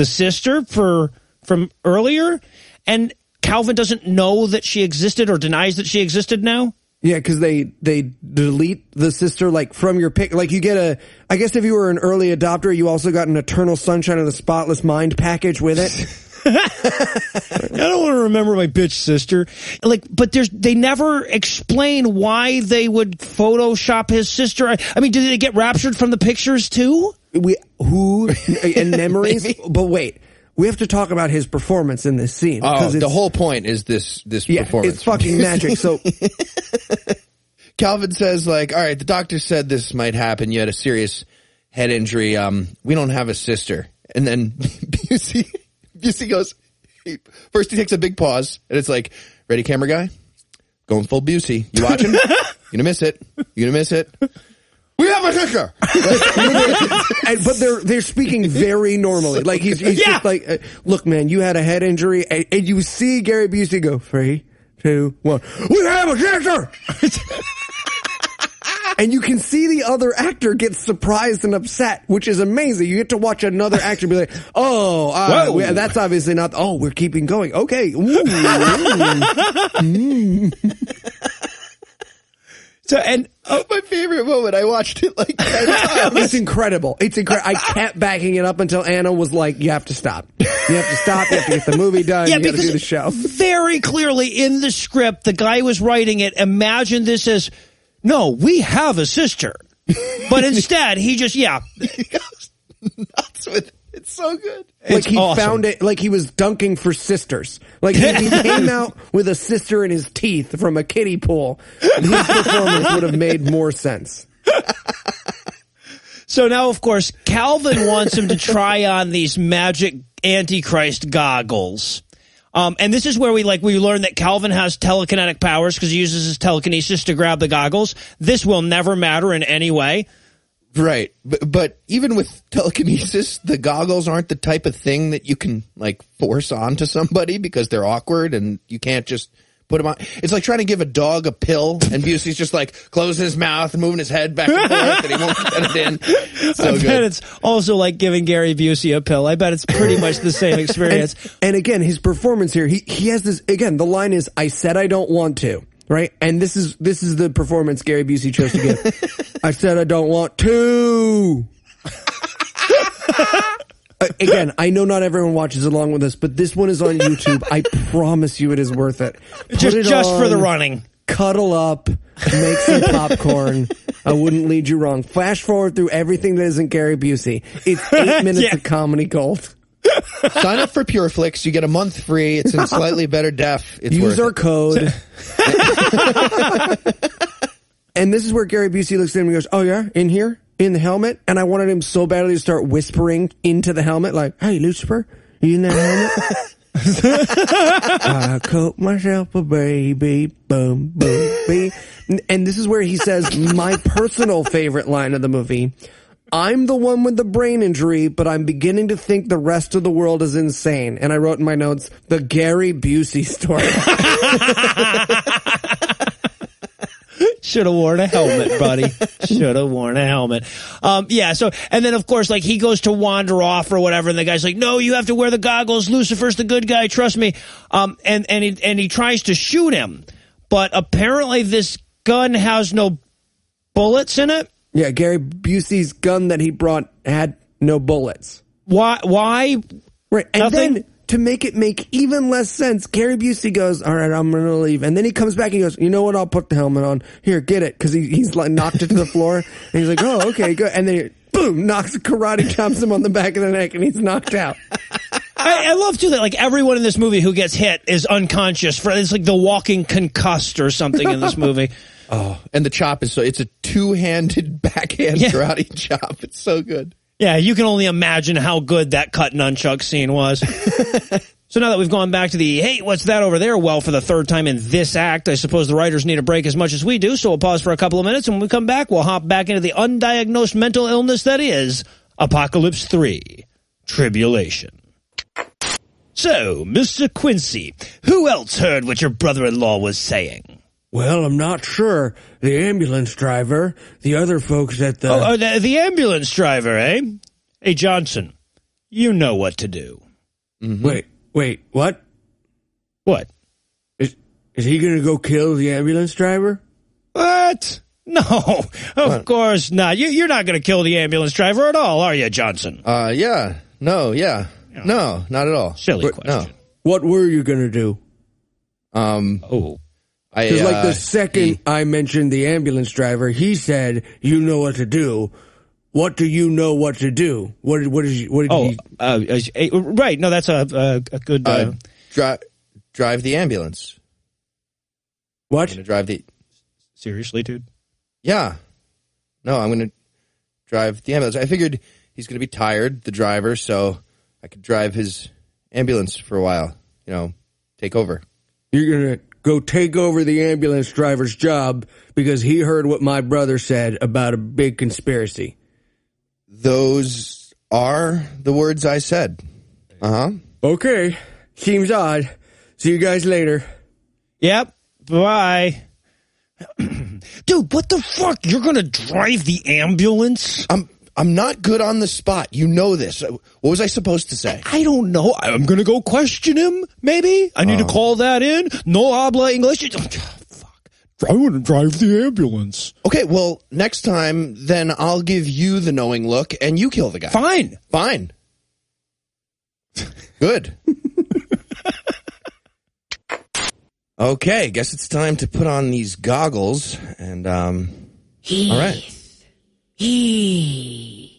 sister from earlier? And Calvin doesn't know that she existed or denies that she existed now? Yeah, because they delete the sister, like, from your pic. Like, you get I guess if you were an early adopter, you also got an Eternal Sunshine of the Spotless Mind package with it. I don't want to remember my bitch sister. Like, but they never explain why they would Photoshop his sister. I mean, did they get raptured from the pictures too? Who in memories? But wait. We have to talk about his performance in this scene. Oh, the whole point is this performance. It's fucking magic. So Calvin says, like, all right, the doctor said this might happen. You had a serious head injury. We don't have a sister. And then Busey goes, first he takes a big pause, and it's like, ready, camera guy? Going full Busey. You watching? You're gonna miss it. We have a sister. But they're speaking very normally. Like he's just like, look, man, you had a head injury, and you see Gary Busey go 3, 2, 1. We have a sister. And you can see the other actor get surprised and upset, which is amazing. You get to watch another actor be like, that's obviously not. Oh, we're keeping going. Okay. So, and my favorite moment, I watched it like 10 times. It's incredible. I kept backing it up until Anna was like, you have to stop. You have to stop. You have to get the movie done. Yeah, you got to do the show. Very clearly in the script, the guy who was writing it imagined this as, no, we have a sister. But instead, he just, He goes nuts with it. It's so good. Like he awesome. found it, like he was dunking for sisters. Like he came out with a sister in his teeth from a kiddie pool. His performance would have made more sense. So now, of course, Calvin wants him to try on these magic Antichrist goggles. And this is where we learn that Calvin has telekinetic powers because he uses his telekinesis to grab the goggles. This will never matter in any way. Right. But even with telekinesis, the goggles aren't the type of thing that you can like force onto somebody because they're awkward and you can't just put them on. It's like trying to give a dog a pill and Busey's just like closing his mouth and moving his head back and forth and he won't get it in. So I bet it's also like giving Gary Busey a pill. I bet it's pretty much the same experience. And again, his performance here, he has this, again, the line is, I said I don't want to, right? And this is the performance Gary Busey chose to give. I said I don't want to. Again, I know not everyone watches along with us, but this one is on YouTube. I promise you it is worth it. Just for the running. Cuddle up, make some popcorn. I wouldn't lead you wrong. Flash forward through everything that isn't Gary Busey. It's 8 minutes of comedy gold. sign up for PureFlix. You get a month free. It's in slightly better def. It's Use worth our it. code. And this is where Gary Busey looks at him and goes, oh yeah, in here? In the helmet? And I wanted him so badly to start whispering into the helmet like, hey, Lucifer, you in that helmet? I coat myself a baby, boom, boom, bee. And this is where he says my personal favorite line of the movie. I'm the one with the brain injury, but I'm beginning to think the rest of the world is insane. And I wrote in my notes, the Gary Busey story. Should have worn a helmet, buddy. Should have worn a helmet. Yeah, so, and then of course, like, he goes to wander off or whatever, and the guy's like, no, you have to wear the goggles. Lucifer's the good guy, trust me. And he tries to shoot him, but apparently this gun has no bullets in it. Yeah, Gary Busey's gun that he brought had no bullets. Why? Right, and Nothing? then to make it make even less sense, Gary Busey goes, all right, I'm going to leave. And then he comes back and he goes, you know what, I'll put the helmet on. Here, get it. Because he's like knocked it to the floor. And he's like, oh, okay, good. And then he, boom, karate chops him on the back of the neck and he's knocked out. I love, too, that, like, everyone in this movie who gets hit is unconscious. It's like the walking concussed or something in this movie. Oh, and the chop is it's a two-handed backhand karate chop. It's so good. Yeah, you can only imagine how good that cut nunchuck scene was. So now that we've gone back to the, hey, what's that over there? Well, for the third time in this act, I suppose the writers need a break as much as we do, so we'll pause for a couple of minutes, and when we come back, we'll hop back into the undiagnosed mental illness that is Apocalypse 3, Tribulation. So, Mr. Quincy, who else heard what your brother-in-law was saying? Well, I'm not sure. The ambulance driver, the other folks at the... the ambulance driver, eh? Hey, Johnson, you know what to do. Mm-hmm. Wait, what? What? Is he going to go kill the ambulance driver? What? No, of course not. You're not going to kill the ambulance driver at all, are you, Johnson? Yeah. No, yeah. No, not at all. Silly question. No. What were you going to do? Because like the second I mentioned the ambulance driver, he said, "You know what to do." What do you know what to do? What did he? Right. No, that's a good. Drive the ambulance. What? I'm gonna drive the. Seriously, dude? Yeah. No, I'm going to drive the ambulance. I figured he's going to be tired, the driver, so I could drive his ambulance for a while. You know, take over. You're going to go take over the ambulance driver's job because he heard what my brother said about a big conspiracy. Those are the words I said. Uh-huh. Okay. Seems odd. See you guys later. Yep. Bye. Dude, what the fuck? You're going to drive the ambulance? I'm not good on the spot. You know this. What was I supposed to say? I don't know. I'm going to go question him, maybe? I need to call that in? No habla English? Fuck. I want to drive the ambulance. Okay, well, next time, then I'll give you the knowing look and you kill the guy. Fine. Good. Okay, guess it's time to put on these goggles and, Heath. all right. Heath.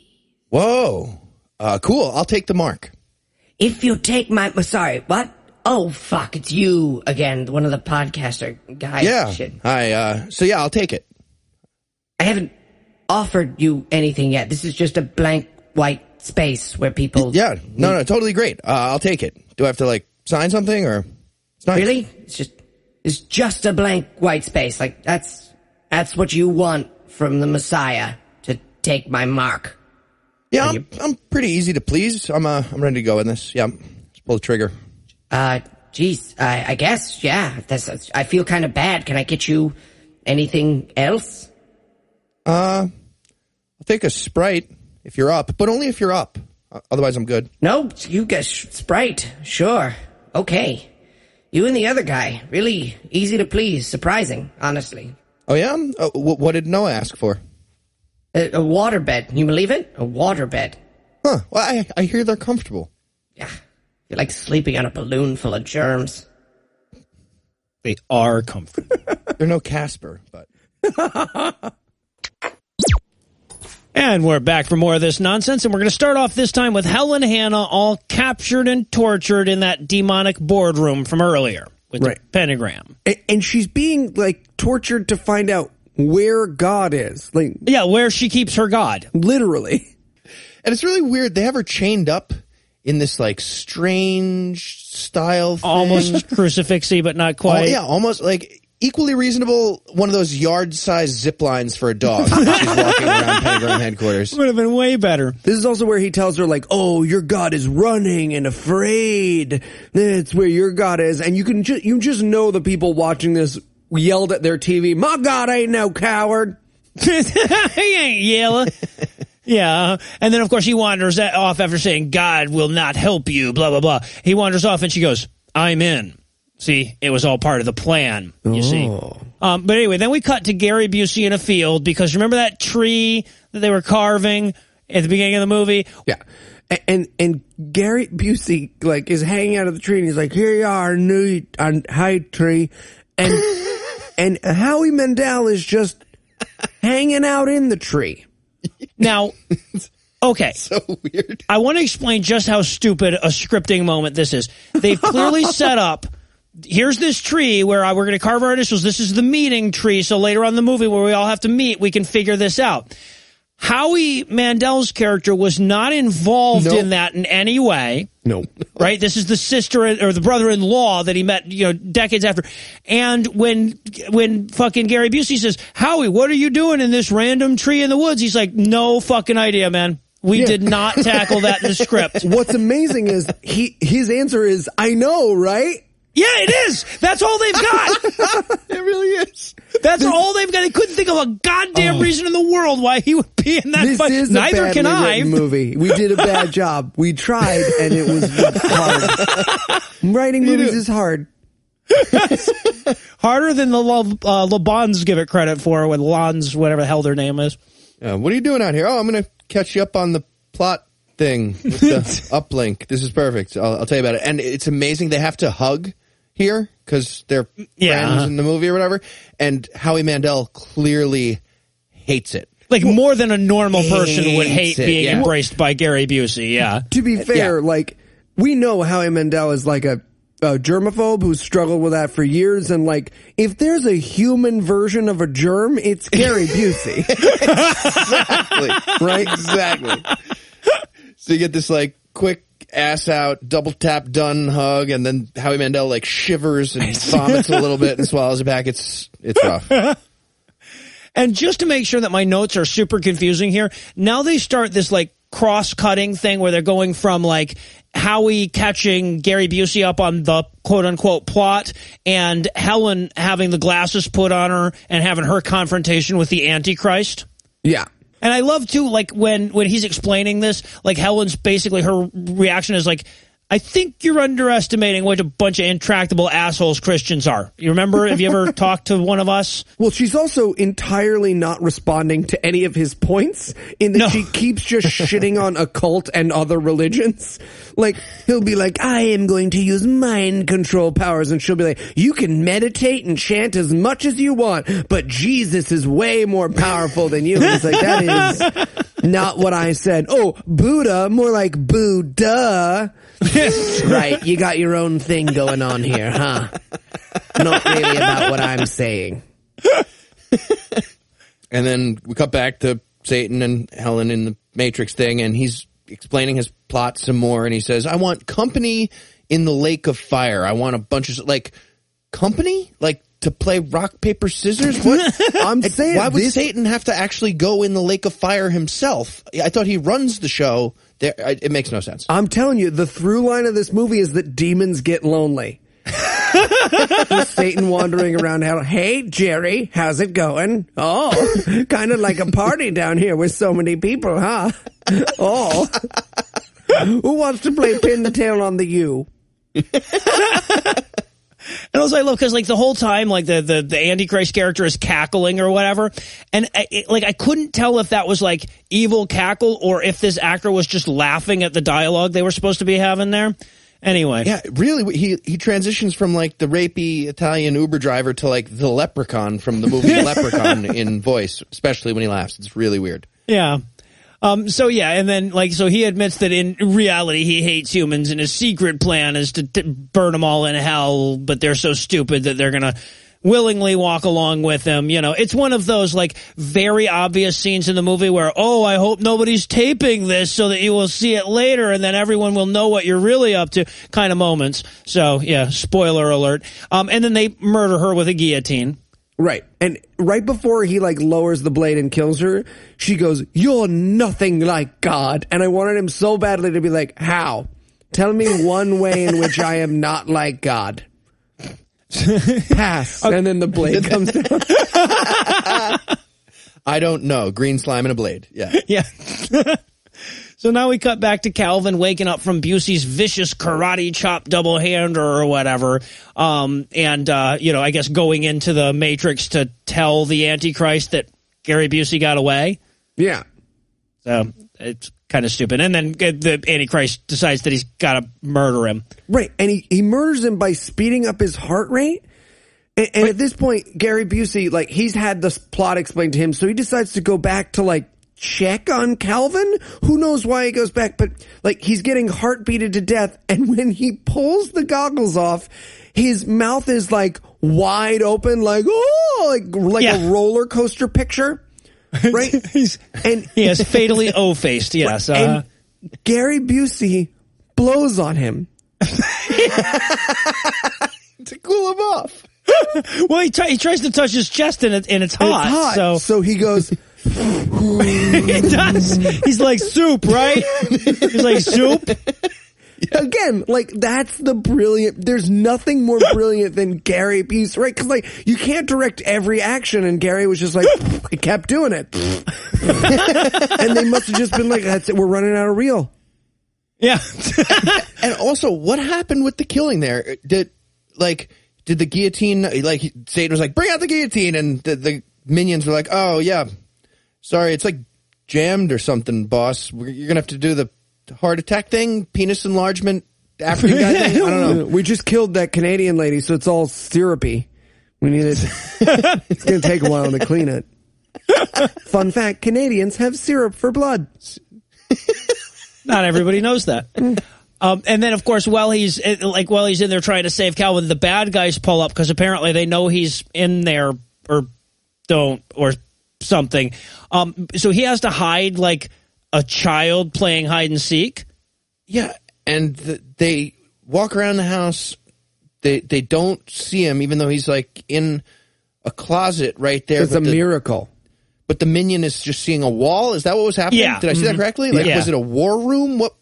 Whoa. Cool. I'll take the mark. If you take my... Sorry, what? Oh, fuck, it's you again, one of the podcaster guys. Yeah. Shit. So yeah, I'll take it. I haven't offered you anything yet. This is just a blank white space where people... Yeah. No, totally great. I'll take it. Do I have to, like, sign something, or... It's nice. Really? It's just a blank white space. Like, that's what you want from the Messiah, to take my mark. Yeah, I'm pretty easy to please. I'm ready to go in this. Yeah, just pull the trigger. Geez, I guess, yeah. I feel kind of bad. Can I get you anything else? I'll take a Sprite if you're up, but only if you're up. Otherwise, I'm good. No, you get Sprite. Sure. Okay. You and the other guy. Really easy to please. Surprising, honestly. Oh, yeah? What did Noah ask for? A waterbed. Can you believe it? A waterbed. Huh. Well, I hear they're comfortable. Yeah. You're like sleeping on a balloon full of germs. They are comfortable. They're no Casper, but... And we're back for more of this nonsense, and we're going to start off this time with Helen Hanna all captured and tortured in that demonic boardroom from earlier with the pentagram. And she's being, like, tortured to find out where God is. Like, yeah, where she keeps her God. Literally. And it's really weird. They have her chained up in this, like, strange style thing. Almost crucifixy, but not quite. Oh, yeah, almost, like... Equally reasonable, one of those yard-sized zip lines for a dog. She's walking around Pentagram headquarters. Would have been way better. This is also where he tells her, like, oh, your God is running and afraid. That's where your God is. And you just know the people watching this yelled at their TV, my God ain't no coward. He ain't yelling. Yeah. And then, of course, he wanders off after saying, God will not help you, blah, blah, blah. He wanders off and she goes, I'm in. See, it was all part of the plan, you see. But anyway, then we cut to Gary Busey in a field, because remember that tree that they were carving at the beginning of the movie? Yeah. And Gary Busey, like, is hanging out of the tree, and he's like, here you are, new high tree. And Howie Mandel is just hanging out in the tree. Now, okay. So weird. I want to explain just how stupid a scripting moment this is. They've clearly set up... Here's this tree where we're going to carve our initials. This is the meeting tree. So later on in the movie where we all have to meet, we can figure this out. Howie Mandel's character was not involved in that in any way. No. Right? This is the sister or the brother-in-law that he met, decades after. And when fucking Gary Busey says, Howie, what are you doing in this random tree in the woods? He's like, no fucking idea, man. We did not tackle that in the script. What's amazing is his answer is, I know, right? Yeah, it is. That's all they've got. It really is. That's all they've got. They couldn't think of a goddamn reason in the world why he would be in that fight. This is Neither can I. Movie. We did a bad job. We tried, and it was hard. Writing movies is hard. Harder than the LeBons give it credit for, when Lons, whatever the hell their name is. What are you doing out here? Oh, I'm going to catch you up on the plot thing with the uplink. This is perfect. I'll tell you about it. And it's amazing. They have to hug here because they're friends in the movie or whatever. And Howie Mandel clearly hates it. Like, more than a normal person would hate being embraced by Gary Busey, yeah. To be fair, like, we know Howie Mandel is like a germaphobe who's struggled with that for years, and, like, if there's a human version of a germ, it's Gary Busey. Exactly. Right? Exactly. So you get this, like, quick ass out, double tap done hug, and then Howie Mandel, like, shivers and vomits a little bit and swallows it back. It's rough. And just to make sure that my notes are super confusing here, now they start this, like, cross-cutting thing where they're going from, like, Howie catching Gary Busey up on the quote-unquote plot, and Helen having the glasses put on her and having her confrontation with the Antichrist. Yeah. And I love, too, like, when he's explaining this, like, Helen's basically, her reaction is like, I think you're underestimating what a bunch of intractable assholes Christians are. You remember? Have you ever talked to one of us? Well, she's also entirely not responding to any of his points in that she keeps just shitting on a cult and other religions. Like, he'll be like, I am going to use mind control powers. And she'll be like, you can meditate and chant as much as you want, but Jesus is way more powerful than you. And it's like, that is Not what I said. Oh, Buddha, more like Buddha. Right, you got your own thing going on here, huh? Not really about what I'm saying. And then we cut back to Satan and Helen in the Matrix thing, and he's explaining his plot some more, and he says, I want company in the lake of fire. I want a bunch of, like, company? Like, to play rock, paper, scissors? What? I'm saying, why would Satan have to actually go in the lake of fire himself? I thought he runs the show. It makes no sense. I'm telling you, the through line of this movie is that demons get lonely. Satan wandering around hell. Hey, Jerry, how's it going? Oh, kind of like a party down here with so many people, huh? Oh, who wants to play pin the tail on the U? And also I love because like the whole time like the Antichrist character is cackling or whatever, and I couldn't tell if that was like evil cackle or if this actor was just laughing at the dialogue they were supposed to be having there. Anyway, yeah, really, he transitions from like the rapey Italian Uber driver to like the leprechaun from the movie Leprechaun in voice, especially when he laughs. It's really weird. Yeah. So yeah, and then like so he admits that in reality he hates humans, and his secret plan is to burn them all in hell, but they're so stupid that they're gonna willingly walk along with him. You know, it's one of those like very obvious scenes in the movie where, oh, I hope nobody's taping this so that you will see it later and then everyone will know what you're really up to kind of moments. So yeah, spoiler alert. And then they murder her with a guillotine. Right. And right before he like lowers the blade and kills her, she goes, "You're nothing like God." And I wanted him so badly to be like, "How? Tell me one way in which I am not like God." Pass. And then the blade comes down. I don't know. Green slime and a blade. Yeah. Yeah. So now we cut back to Calvin waking up from Busey's vicious karate chop double hander or whatever. I guess going into the Matrix to tell the Antichrist that Gary Busey got away. Yeah. So it's kind of stupid. And then the Antichrist decides that he's got to murder him. Right. And he murders him by speeding up his heart rate. And at this point, Gary Busey, like, he's had this plot explained to him, so he decides to go back to, like, check on Calvin. Who knows why he goes back, but like he's getting heartbeated to death, and when he pulls the goggles off, his mouth is like wide open, like a roller coaster picture, right? And he has fatally O-faced, yes. And Gary Busey blows on him to cool him off. Well, he tries to touch his chest, and it's hot. So he goes. He does. He's like soup, right? He's like soup. Again, like that's the brilliant. There's nothing more brilliant than Gary Busey, right? Because like you can't direct every action, and Gary was just like he kept doing it, and they must have just been like, "That's it, we're running out of reel." Yeah. And also, what happened with the killing there? Did the guillotine? Like Satan was like, "Bring out the guillotine," and the minions were like, "Oh yeah." Sorry, it's like jammed or something, boss. You're going to have to do the heart attack thing, penis enlargement, African guy thing. I don't know. We just killed that Canadian lady, so it's all syrupy. We need it. It's going to take a while to clean it. Fun fact, Canadians have syrup for blood. Not everybody knows that. And then, of course, while he's in there trying to save Calvin, the bad guys pull up because apparently they know he's in there or don't or something. So he has to hide like a child playing hide and seek. Yeah, and they walk around the house. They don't see him, even though he's like in a closet right there. It's a miracle. But the minion is just seeing a wall. Is that what was happening? Yeah. Did I see that correctly? Like, was it a war room? What?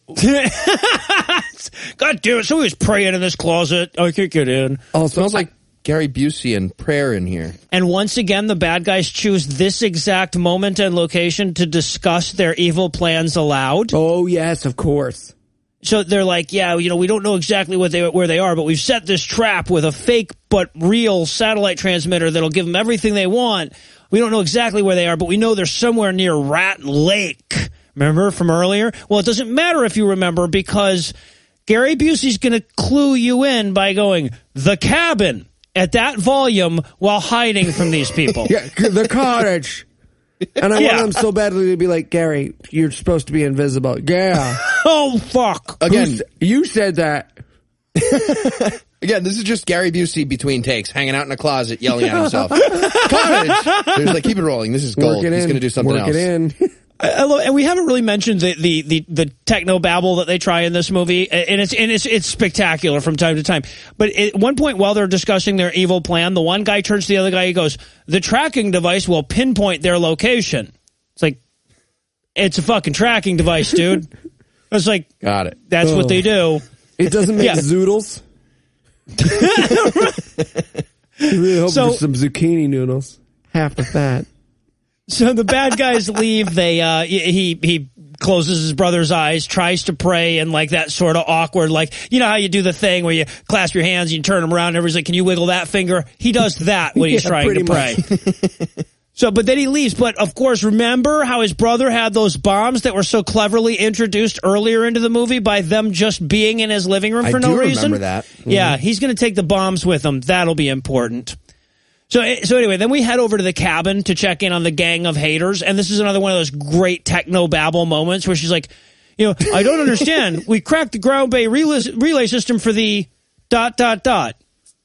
God damn it! Somebody's praying in this closet. I can't get in. Oh, it smells like Gary Busey and prayer in here. And once again, the bad guys choose this exact moment and location to discuss their evil plans aloud. Oh, yes, of course. So they're like, yeah, we don't know exactly where they are, but we've set this trap with a fake but real satellite transmitter that'll give them everything they want. We don't know exactly where they are, but we know they're somewhere near Rat Lake. Remember from earlier? Well, it doesn't matter if you remember because Gary Busey's going to clue you in by going, the cabin. At that volume while hiding from these people. Yeah, the cottage. And I want them so badly to be like, Gary, you're supposed to be invisible. Yeah. Oh, fuck. Again, You said that. Again, this is just Gary Busey between takes, hanging out in a closet, yelling at himself. Cottage! There's like, keep it rolling. This is gold. He's going to do something else. Work it in. I love, and we haven't really mentioned the techno babble that they try in this movie, and it's spectacular from time to time. But at one point, while they're discussing their evil plan, the one guy turns to the other guy. He goes, "The tracking device will pinpoint their location." It's like, it's a fucking tracking device, dude. I was like, got it. That's what they do. It doesn't make zoodles. I really hope there's some zucchini noodles. Half of that. So the bad guys leave. They he closes his brother's eyes, tries to pray, and like that sort of awkward, like, you know how you do the thing where you clasp your hands, you turn them around, and everybody's like, "Can you wiggle that finger?" He does that when he's trying to pray. So, but then he leaves. But of course, remember how his brother had those bombs that were so cleverly introduced earlier into the movie by them just being in his living room for no reason? I remember that. Mm-hmm. Yeah, he's going to take the bombs with him. That'll be important. So anyway, then we head over to the cabin to check in on the gang of haters, and this is another one of those great techno babble moments where she's like, "You know, I don't understand. We cracked the ground bay relay system for the ...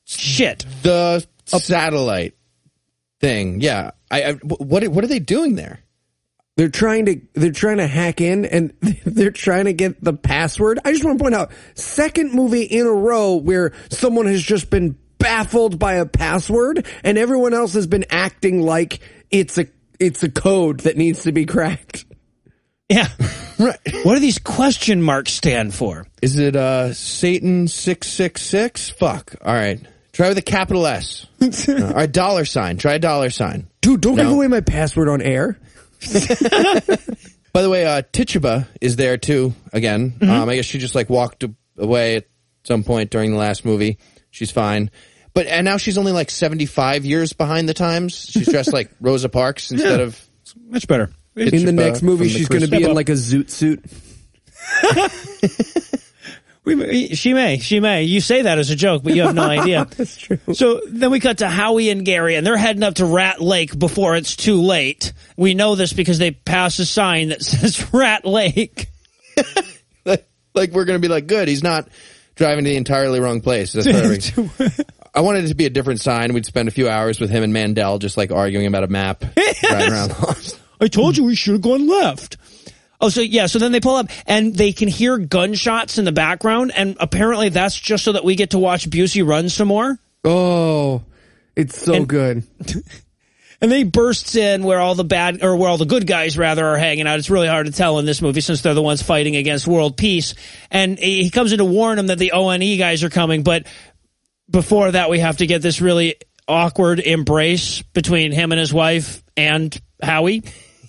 shit, the satellite thing." Yeah, what are they doing there? They're trying to hack in, and they're trying to get the password. I just want to point out, second movie in a row where someone has just been baffled by a password, and everyone else has been acting like it's a code that needs to be cracked. Yeah, right. What do these question marks stand for? Is it Satan 666? Fuck. All right, try with a capital S. All right, $sign. Try $sign. Dude, don't give away my password on air. By the way, Tituba is there too. Again, Mm-hmm. I guess she just like walked away at some point during the last movie. She's fine. And now she's only like 75 years behind the times. She's dressed like Rosa Parks instead of... Much better. In the next movie, she's going to be in like a zoot suit. She may. You say that as a joke, but you have no idea. That's true. So then we cut to Howie and Gary, and they're heading up to Rat Lake before it's too late. We know this because they pass a sign that says Rat Lake. Like we're going to be like, good, he's not driving to the entirely wrong place. That's perfect. I wanted it to be a different sign. We'd spend a few hours with him and Mandel just like arguing about a map. Driving around. I told you we should have gone left. Oh, so yeah, so then they pull up, and they can hear gunshots in the background, and apparently that's just so that we get to watch Busey run some more. Oh, it's so good. And then he bursts in where all the good guys rather are hanging out. It's really hard to tell in this movie since they're the ones fighting against world peace. And he comes in to warn them that the ONE guys are coming, but before that we have to get this really awkward embrace between him and his wife and Howie.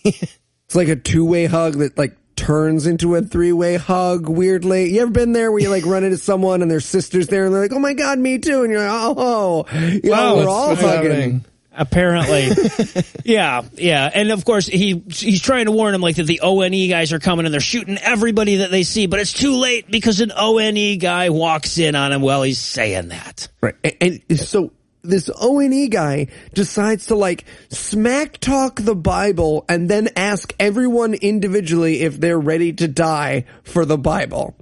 It's like a two-way hug that like turns into a three-way hug weirdly. You ever been there where you like run into someone and their sister's there and they're like, "Oh my God, me too." And you're like, "Oh, wow, we're all hugging." Apparently. Yeah. And of course he's trying to warn him like that the ONE guys are coming and they're shooting everybody that they see, but it's too late because an ONE guy walks in on him while he's saying that. Right. And so this ONE guy decides to like smack talk the Bible and then ask everyone individually if they're ready to die for the Bible.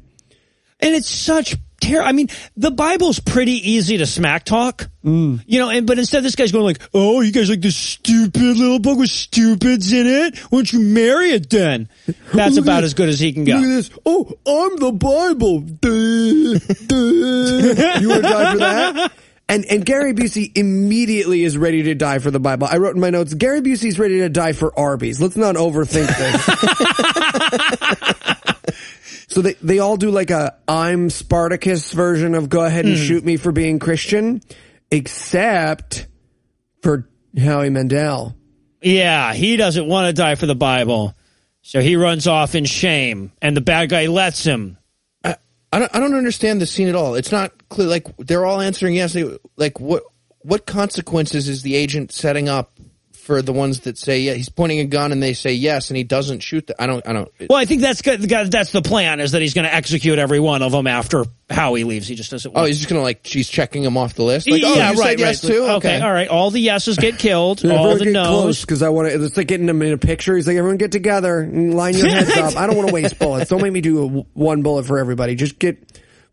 And it's such terror. I mean, the Bible's pretty easy to smack talk, you know, but instead this guy's going like, "Oh, you guys like this stupid little book with stupids in it? Why don't you marry it then?" That's about as good as he can go. Look at this. "Oh, I'm the Bible." Duh, duh. You want to die for that? And Gary Busey immediately is ready to die for the Bible. I wrote in my notes, Gary Busey's ready to die for Arby's. Let's not overthink this. So they all do like a I'm Spartacus version of go ahead and shoot me for being Christian, except for Howie Mandel. Yeah, he doesn't want to die for the Bible. So he runs off in shame, and the bad guy lets him. I don't understand the scene at all. It's not clear. Like they're all answering yes. Like what consequences is the agent setting up for the ones that say, yeah, he's pointing a gun and they say yes, and he doesn't shoot I don't. Well, I think that's good. That's the plan, is that he's going to execute every one of them after Howie leaves. He just doesn't want. Oh, he's just going to, she's checking them off the list? Like, yeah, you said yes too? Okay, all right. All the yeses get killed. All the no's. Because I want to, it's like getting them in a picture. He's like, everyone get together and line your heads up. I don't want to waste bullets. Don't make me do one bullet for everybody. Just get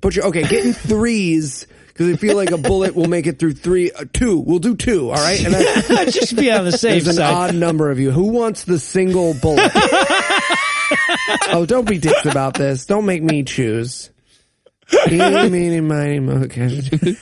in threes. Because I feel like a bullet will make it through two. We'll do two, all right? And just be on the safe side. There's an odd number of you. Who wants the single bullet? Oh, don't be dicks about this. Don't make me choose. Eeny, meeny, miny, moe. Okay.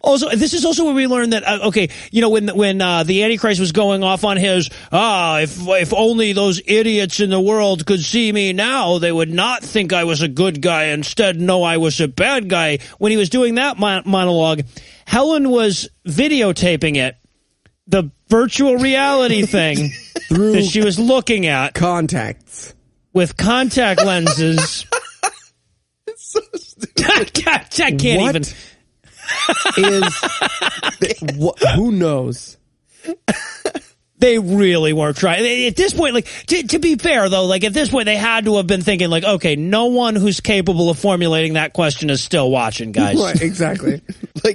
Also, this is also where we learned that, when the Antichrist was going off on his, if only those idiots in the world could see me now, they would not think I was a good guy, instead know I was a bad guy. When he was doing that monologue, Helen was videotaping it, the virtual reality thing that she was looking at. Contacts. With contact lenses. It's so stupid. I can't even... Who knows? They really weren't trying. At this point, to be fair, though, at this point, they had to have been thinking, okay, no one who's capable of formulating that question is still watching, guys. Right, exactly.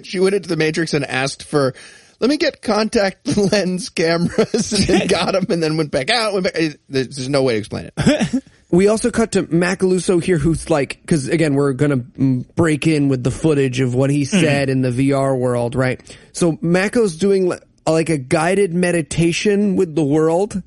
She went into the Matrix and asked for, let me get contact lens cameras, and then got them, and then went back out. There's no way to explain it. We also cut to Macaluso here, who's because again, we're going to break in with the footage of what he said in the VR world, right? So Maco's doing a guided meditation with the world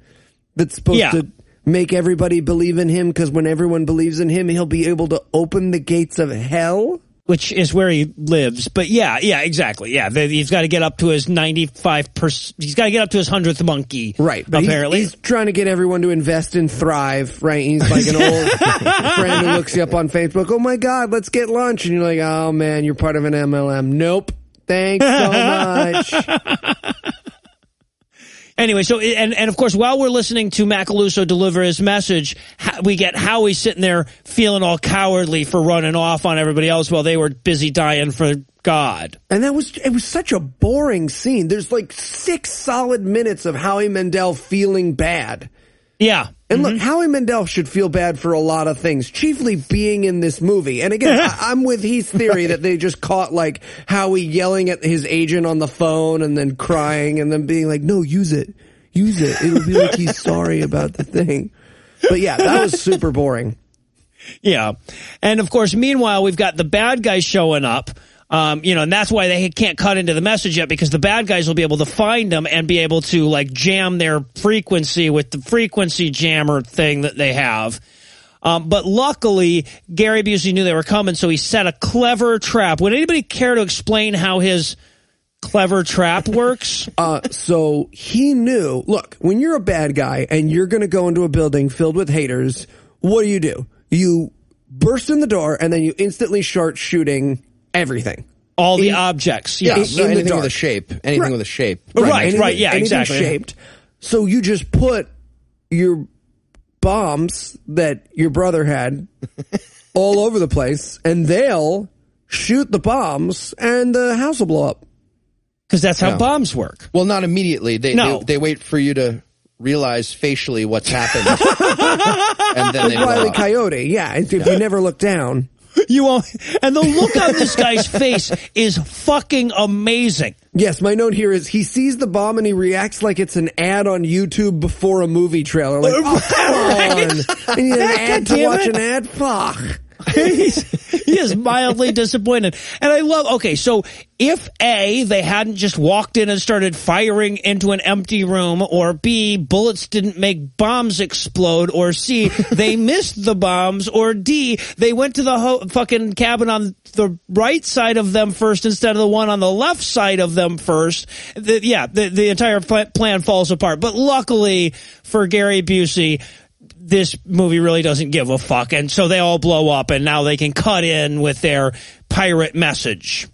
that's supposed to make everybody believe in him, because when everyone believes in him, he'll be able to open the gates of hell. Which is where he lives. But yeah, exactly. Yeah, he's got to get up to his 95%. He's got to get up to his 100th monkey. Right. But apparently. He's trying to get everyone to invest in Thrive, right? He's like an old friend who looks you up on Facebook. Oh my God, let's get lunch. And you're like, oh man, you're part of an MLM. Nope. Thanks so much. Anyway, so, and of course, while we're listening to Macaluso deliver his message, we get Howie sitting there feeling all cowardly for running off on everybody else while they were busy dying for God. And it was such a boring scene. There's 6 solid minutes of Howie Mandel feeling bad. Yeah. And look, Howie Mandel should feel bad for a lot of things, chiefly being in this movie. And again, I'm with Heath's theory that they just caught Howie yelling at his agent on the phone and then crying and then being like, no, use it. It'll be like he's sorry about the thing. But yeah, that was super boring. Yeah. And of course, meanwhile, we've got the bad guys showing up. And that's why they can't cut into the message yet, because the bad guys will be able to find them and be able to jam their frequency with the frequency jammer thing that they have. But luckily, Gary Busey knew they were coming, so he set a clever trap. Would anybody care to explain how his clever trap works? So he knew, look, when you're a bad guy and you're going to go into a building filled with haters, what do? You burst in the door and then you instantly start shooting everything. All the objects. Yes. Yeah, anything with a shape. Anything with a shape. Right, yeah, exactly. Shaped. So you just put your bombs that your brother had all over the place, and they'll shoot the bombs, and the house will blow up. Because that's how bombs work. Well, not immediately. They wait for you to realize facially what's happened. And then they blow Wile E. up. Coyote, yeah. If you never look down. You won't. And the look on this guy's face is fucking amazing. Yes, my note here is he sees the bomb and he reacts like it's an ad on YouTube before a movie trailer. Like, oh, come on. I need an ad to watch an ad? Fuck. He is mildly disappointed. And I love, okay, so if A, they hadn't just walked in and started firing into an empty room, or B, bullets didn't make bombs explode, or C, they missed the bombs, or D, they went to the fucking cabin on the right side of them first instead of the one on the left side of them first, the entire plan falls apart. But luckily for Gary Busey, this movie really doesn't give a fuck, and so they all blow up, and now they can cut in with their pirate message.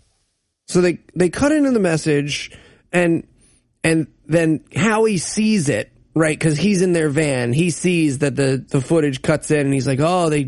So they cut into the message, and then Howie sees it, right? Because he's in their van. He sees that the footage cuts in, and he's like, oh, they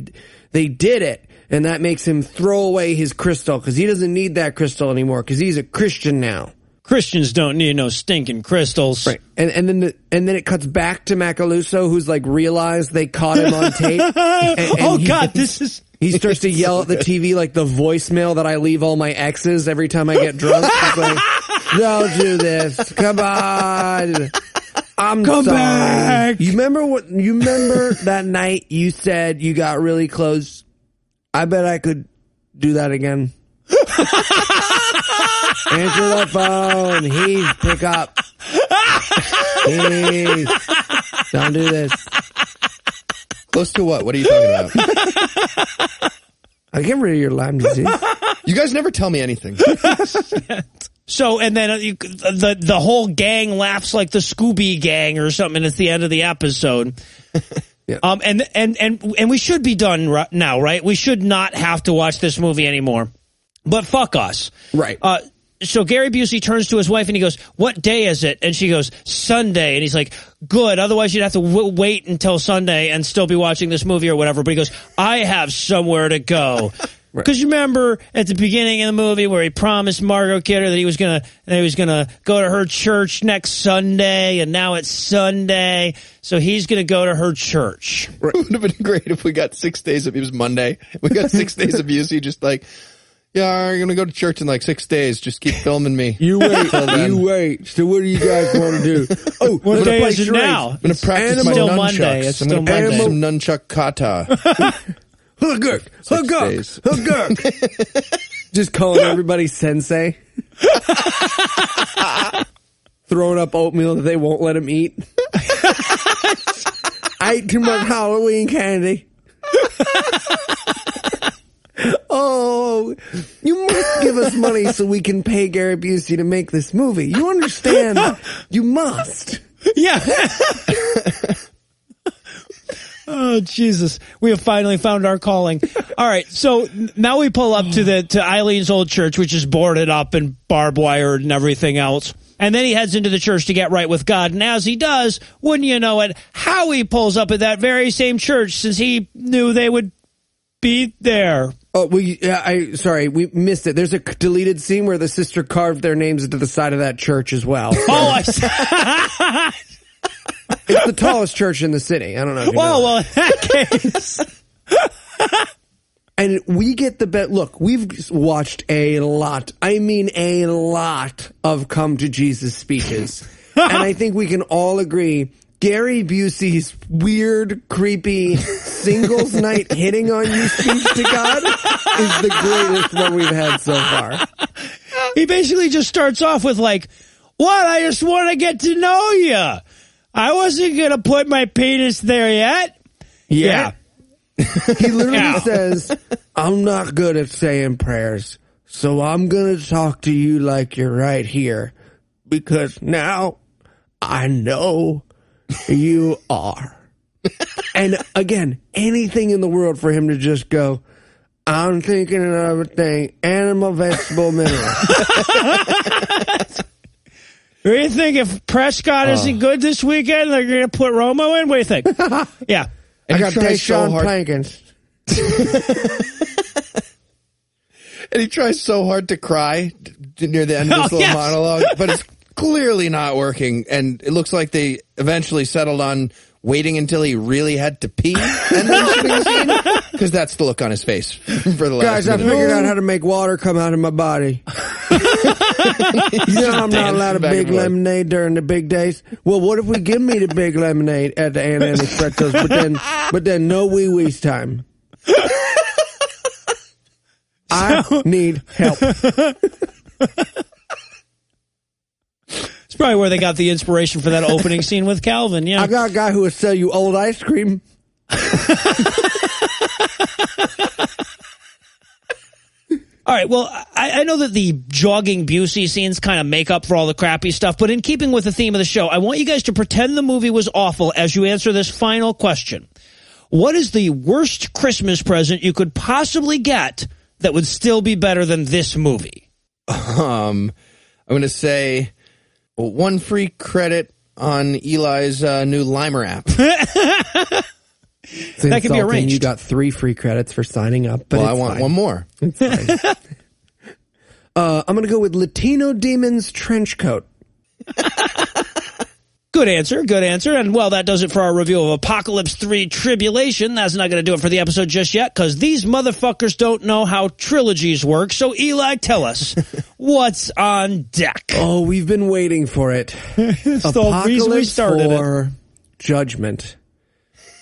did it. And that makes him throw away his crystal, because he doesn't need that crystal anymore, because he's a Christian now. Christians don't need no stinking crystals. Right. And then it cuts back to Macaluso, who's like realized they caught him on tape. And God, this is... He starts to yell at the TV like the voicemail that I leave all my exes every time I get drunk. He's like, don't do this. Come on. I'm Come sorry. back. You remember that night you said you got really close? I bet I could do that again. Answer the phone. Heath, pick up. Heath, don't do this. Close to what? What are you talking about? I get rid of your Lyme disease. You guys never tell me anything. So, and then the whole gang laughs like the Scooby Gang or something at the end of the episode. Yeah. And we should be done now, right? We should not have to watch this movie anymore. But fuck us. Right. So Gary Busey turns to his wife and he goes, "What day is it?" And she goes, "Sunday." And he's like, "Good. Otherwise you'd have to wait until Sunday and still be watching this movie or whatever." But he goes, "I have somewhere to go." Because you remember at the beginning of the movie where he promised Margot Kidder that he was gonna go to her church next Sunday, and now it's Sunday, so he's gonna go to her church. It would have been great if we got 6 days of, it was Monday. We got 6 days of Busey just like, yeah, I'm going to go to church in like 6 days. Just keep filming me. You wait. You wait. So what do you guys want to do? Oh, what day is it now? I'm going to practice my still nunchucks. Monday. It's I'm going to practice some nunchuck kata. Hook up. Just calling everybody sensei. Throwing up oatmeal that they won't let him eat. I ate too much Halloween candy. Oh, you must give us money so we can pay Gary Busey to make this movie. You understand? You must. Yeah. Oh, Jesus. We have finally found our calling. All right. So now we pull up to Eileen's old church, which is boarded up and barbed wired and everything else. And then he heads into the church to get right with God. And as he does, wouldn't you know it, Howie pulls up at that very same church since he knew they would be there. Oh, sorry, we missed it. There's a deleted scene where the sister carved their names into the side of that church as well. Oh, I see. It's the tallest church in the city. I don't know if you know. Well, in that case. And we get the bet. Look, we've watched a lot. I mean, a lot of Come to Jesus speeches. And I think we can all agree Gary Busey's weird, creepy singles night hitting on you speech to God is the greatest one we've had so far. He basically just starts off with like, "What? I just want to get to know you. I wasn't going to put my penis there yet." Yeah. He literally says, "I'm not good at saying prayers, so I'm going to talk to you like you're right here, because now I know you are." And again, anything in the world for him to just go, "I'm thinking of another thing, animal, vegetable, mineral." What do you think? If Prescott isn't good this weekend, they're going to put Romo in? What do you think? Yeah. I got Deshaun Plankins. And he tries so hard to cry near the end of this little monologue, but it's clearly not working. And it looks like they eventually settled on waiting until he really had to pee and then shooting the scene, because that's the look on his face for the last Guys, I figured out how to make water come out of my body. You know I'm not allowed a big lemonade during the big days. Well, what if we give me the big lemonade at the Aunt Annie's Pretzels, but then no wee-wee's time? I need help. It's probably where they got the inspiration for that opening scene with Calvin. Yeah, I got a guy who will sell you old ice cream. All right, well, I know that the jogging Busey scenes kind of make up for all the crappy stuff, but in keeping with the theme of the show, I want you guys to pretend the movie was awful as you answer this final question. What is the worst Christmas present you could possibly get that would still be better than this movie? I'm going to say 1 free credit on Eli's new Limer app. That could be arranged. You got 3 free credits for signing up. But well, I want one more. It's fine. I'm going to go with Latino Demon's Trench Coat. Good answer, good answer. And, well, that does it for our review of Apocalypse 3 Tribulation. That's not going to do it for the episode just yet, because these motherfuckers don't know how trilogies work. So, Eli, tell us, what's on deck? Oh, we've been waiting for it. It's the reason we started for Judgment.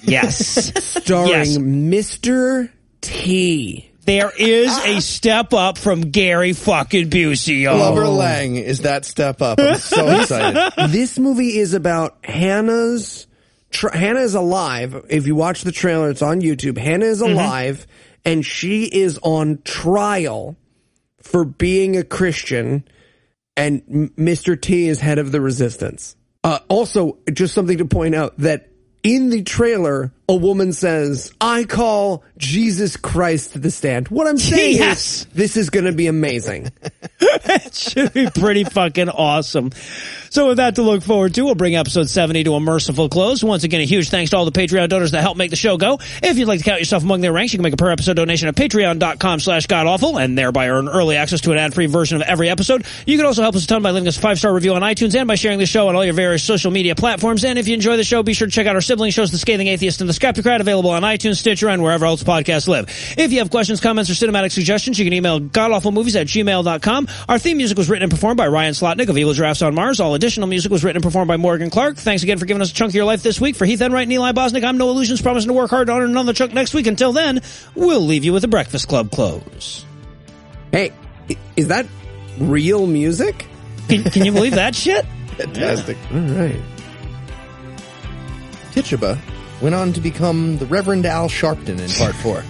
Yes. Starring Yes. Mr. T. There is a step up from Gary fucking Busey. Glover Lang is that step up. I'm so excited. This movie is about Hannah's... Hannah is alive. If you watch the trailer, it's on YouTube. Hannah is alive, and she is on trial for being a Christian, and Mr. T is head of the resistance. Also, just something to point out, that in the trailer, a woman says, "I call Jesus Christ to the stand." What I'm saying is, this is going to be amazing. It should be pretty fucking awesome. So with that to look forward to, we'll bring episode 70 to a merciful close. Once again, a huge thanks to all the Patreon donors that help make the show go. If you'd like to count yourself among their ranks, you can make a per episode donation at patreon.com/godawful and thereby earn early access to an ad-free version of every episode. You can also help us a ton by leaving us a 5-star review on iTunes and by sharing the show on all your various social media platforms. And if you enjoy the show, be sure to check out our sibling shows, The Scathing Atheist and The Skeptocrat, available on iTunes, Stitcher, and wherever else podcasts live. If you have questions, comments, or cinematic suggestions, you can email godawfulmovies@gmail.com. Our theme music was written and performed by Ryan Slotnick of Evil Giraffes on Mars. All additional music was written and performed by Morgan Clark. Thanks again for giving us a chunk of your life this week. For Heath Enwright and Eli Bosnick, I'm Noah Lugeons, promising to work hard to earn another chunk next week. Until then, we'll leave you with the Breakfast Club close. Hey, is that real music? Can you believe that shit? Fantastic. All right. Tituba went on to become the Reverend Al Sharpton in part 4.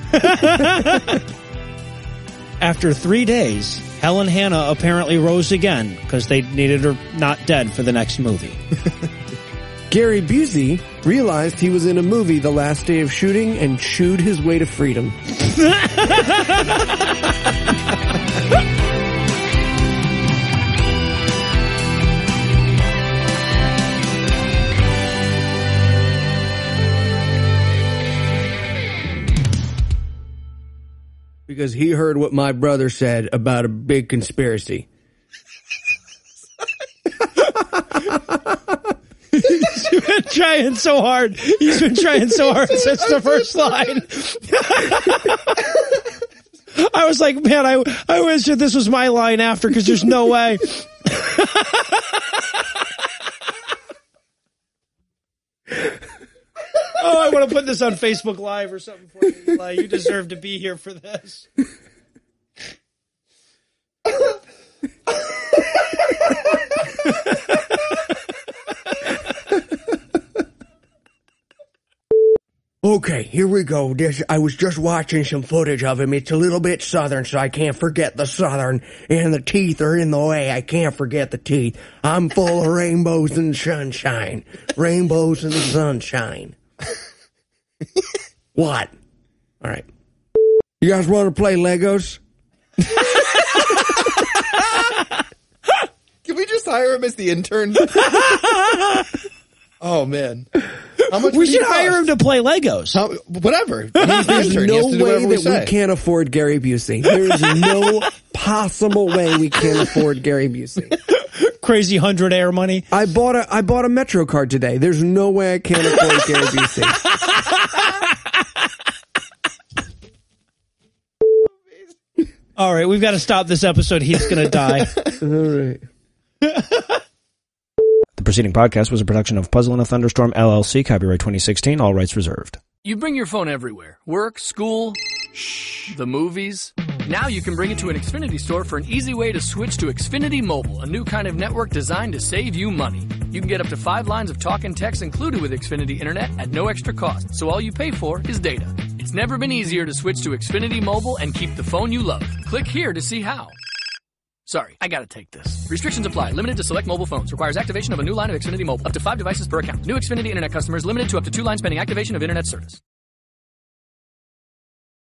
After 3 days, Helen Hannah apparently rose again because they needed her not dead for the next movie. Gary Busey realized he was in a movie the last day of shooting and chewed his way to freedom. Because he heard what my brother said about a big conspiracy. He's been trying so hard. He's been trying so hard since the first line. I was like, man, I wish that this was my line after, because there's no way. Oh, I want to put this on Facebook Live or something for you, Eli. You deserve to be here for this. Okay, here we go. I was just watching some footage of him. It's a little bit southern, so I can't forget the southern. And the teeth are in the way. I can't forget the teeth. I'm full of rainbows and sunshine. Rainbows and sunshine. What? All right. You guys want to play Legos? Can we just hire him as the intern? Oh, man. How much We should hire him to play Legos. Whatever. He's the There's intern. He has no to do way whatever we that say. we can't afford Gary Busey. There's no possible way we can't afford Gary Busey. Crazy 100 air money. I bought a Metro card today. There's no way I can't afford Gary Busey. All right, we've got to stop this episode. He's going to die. All right. The preceding podcast was a production of Puzzle in a Thunderstorm, LLC, copyright 2016, all rights reserved. You bring your phone everywhere. Work, school, the movies. Now you can bring it to an Xfinity store for an easy way to switch to Xfinity Mobile, a new kind of network designed to save you money. You can get up to 5 lines of talk and text included with Xfinity Internet at no extra cost, so all you pay for is data. It's never been easier to switch to Xfinity Mobile and keep the phone you love. Click here to see how. Sorry, I gotta take this. Restrictions apply. Limited to select mobile phones. Requires activation of a new line of Xfinity Mobile. Up to 5 devices per account. New Xfinity Internet customers limited to up to 2 lines pending activation of Internet service.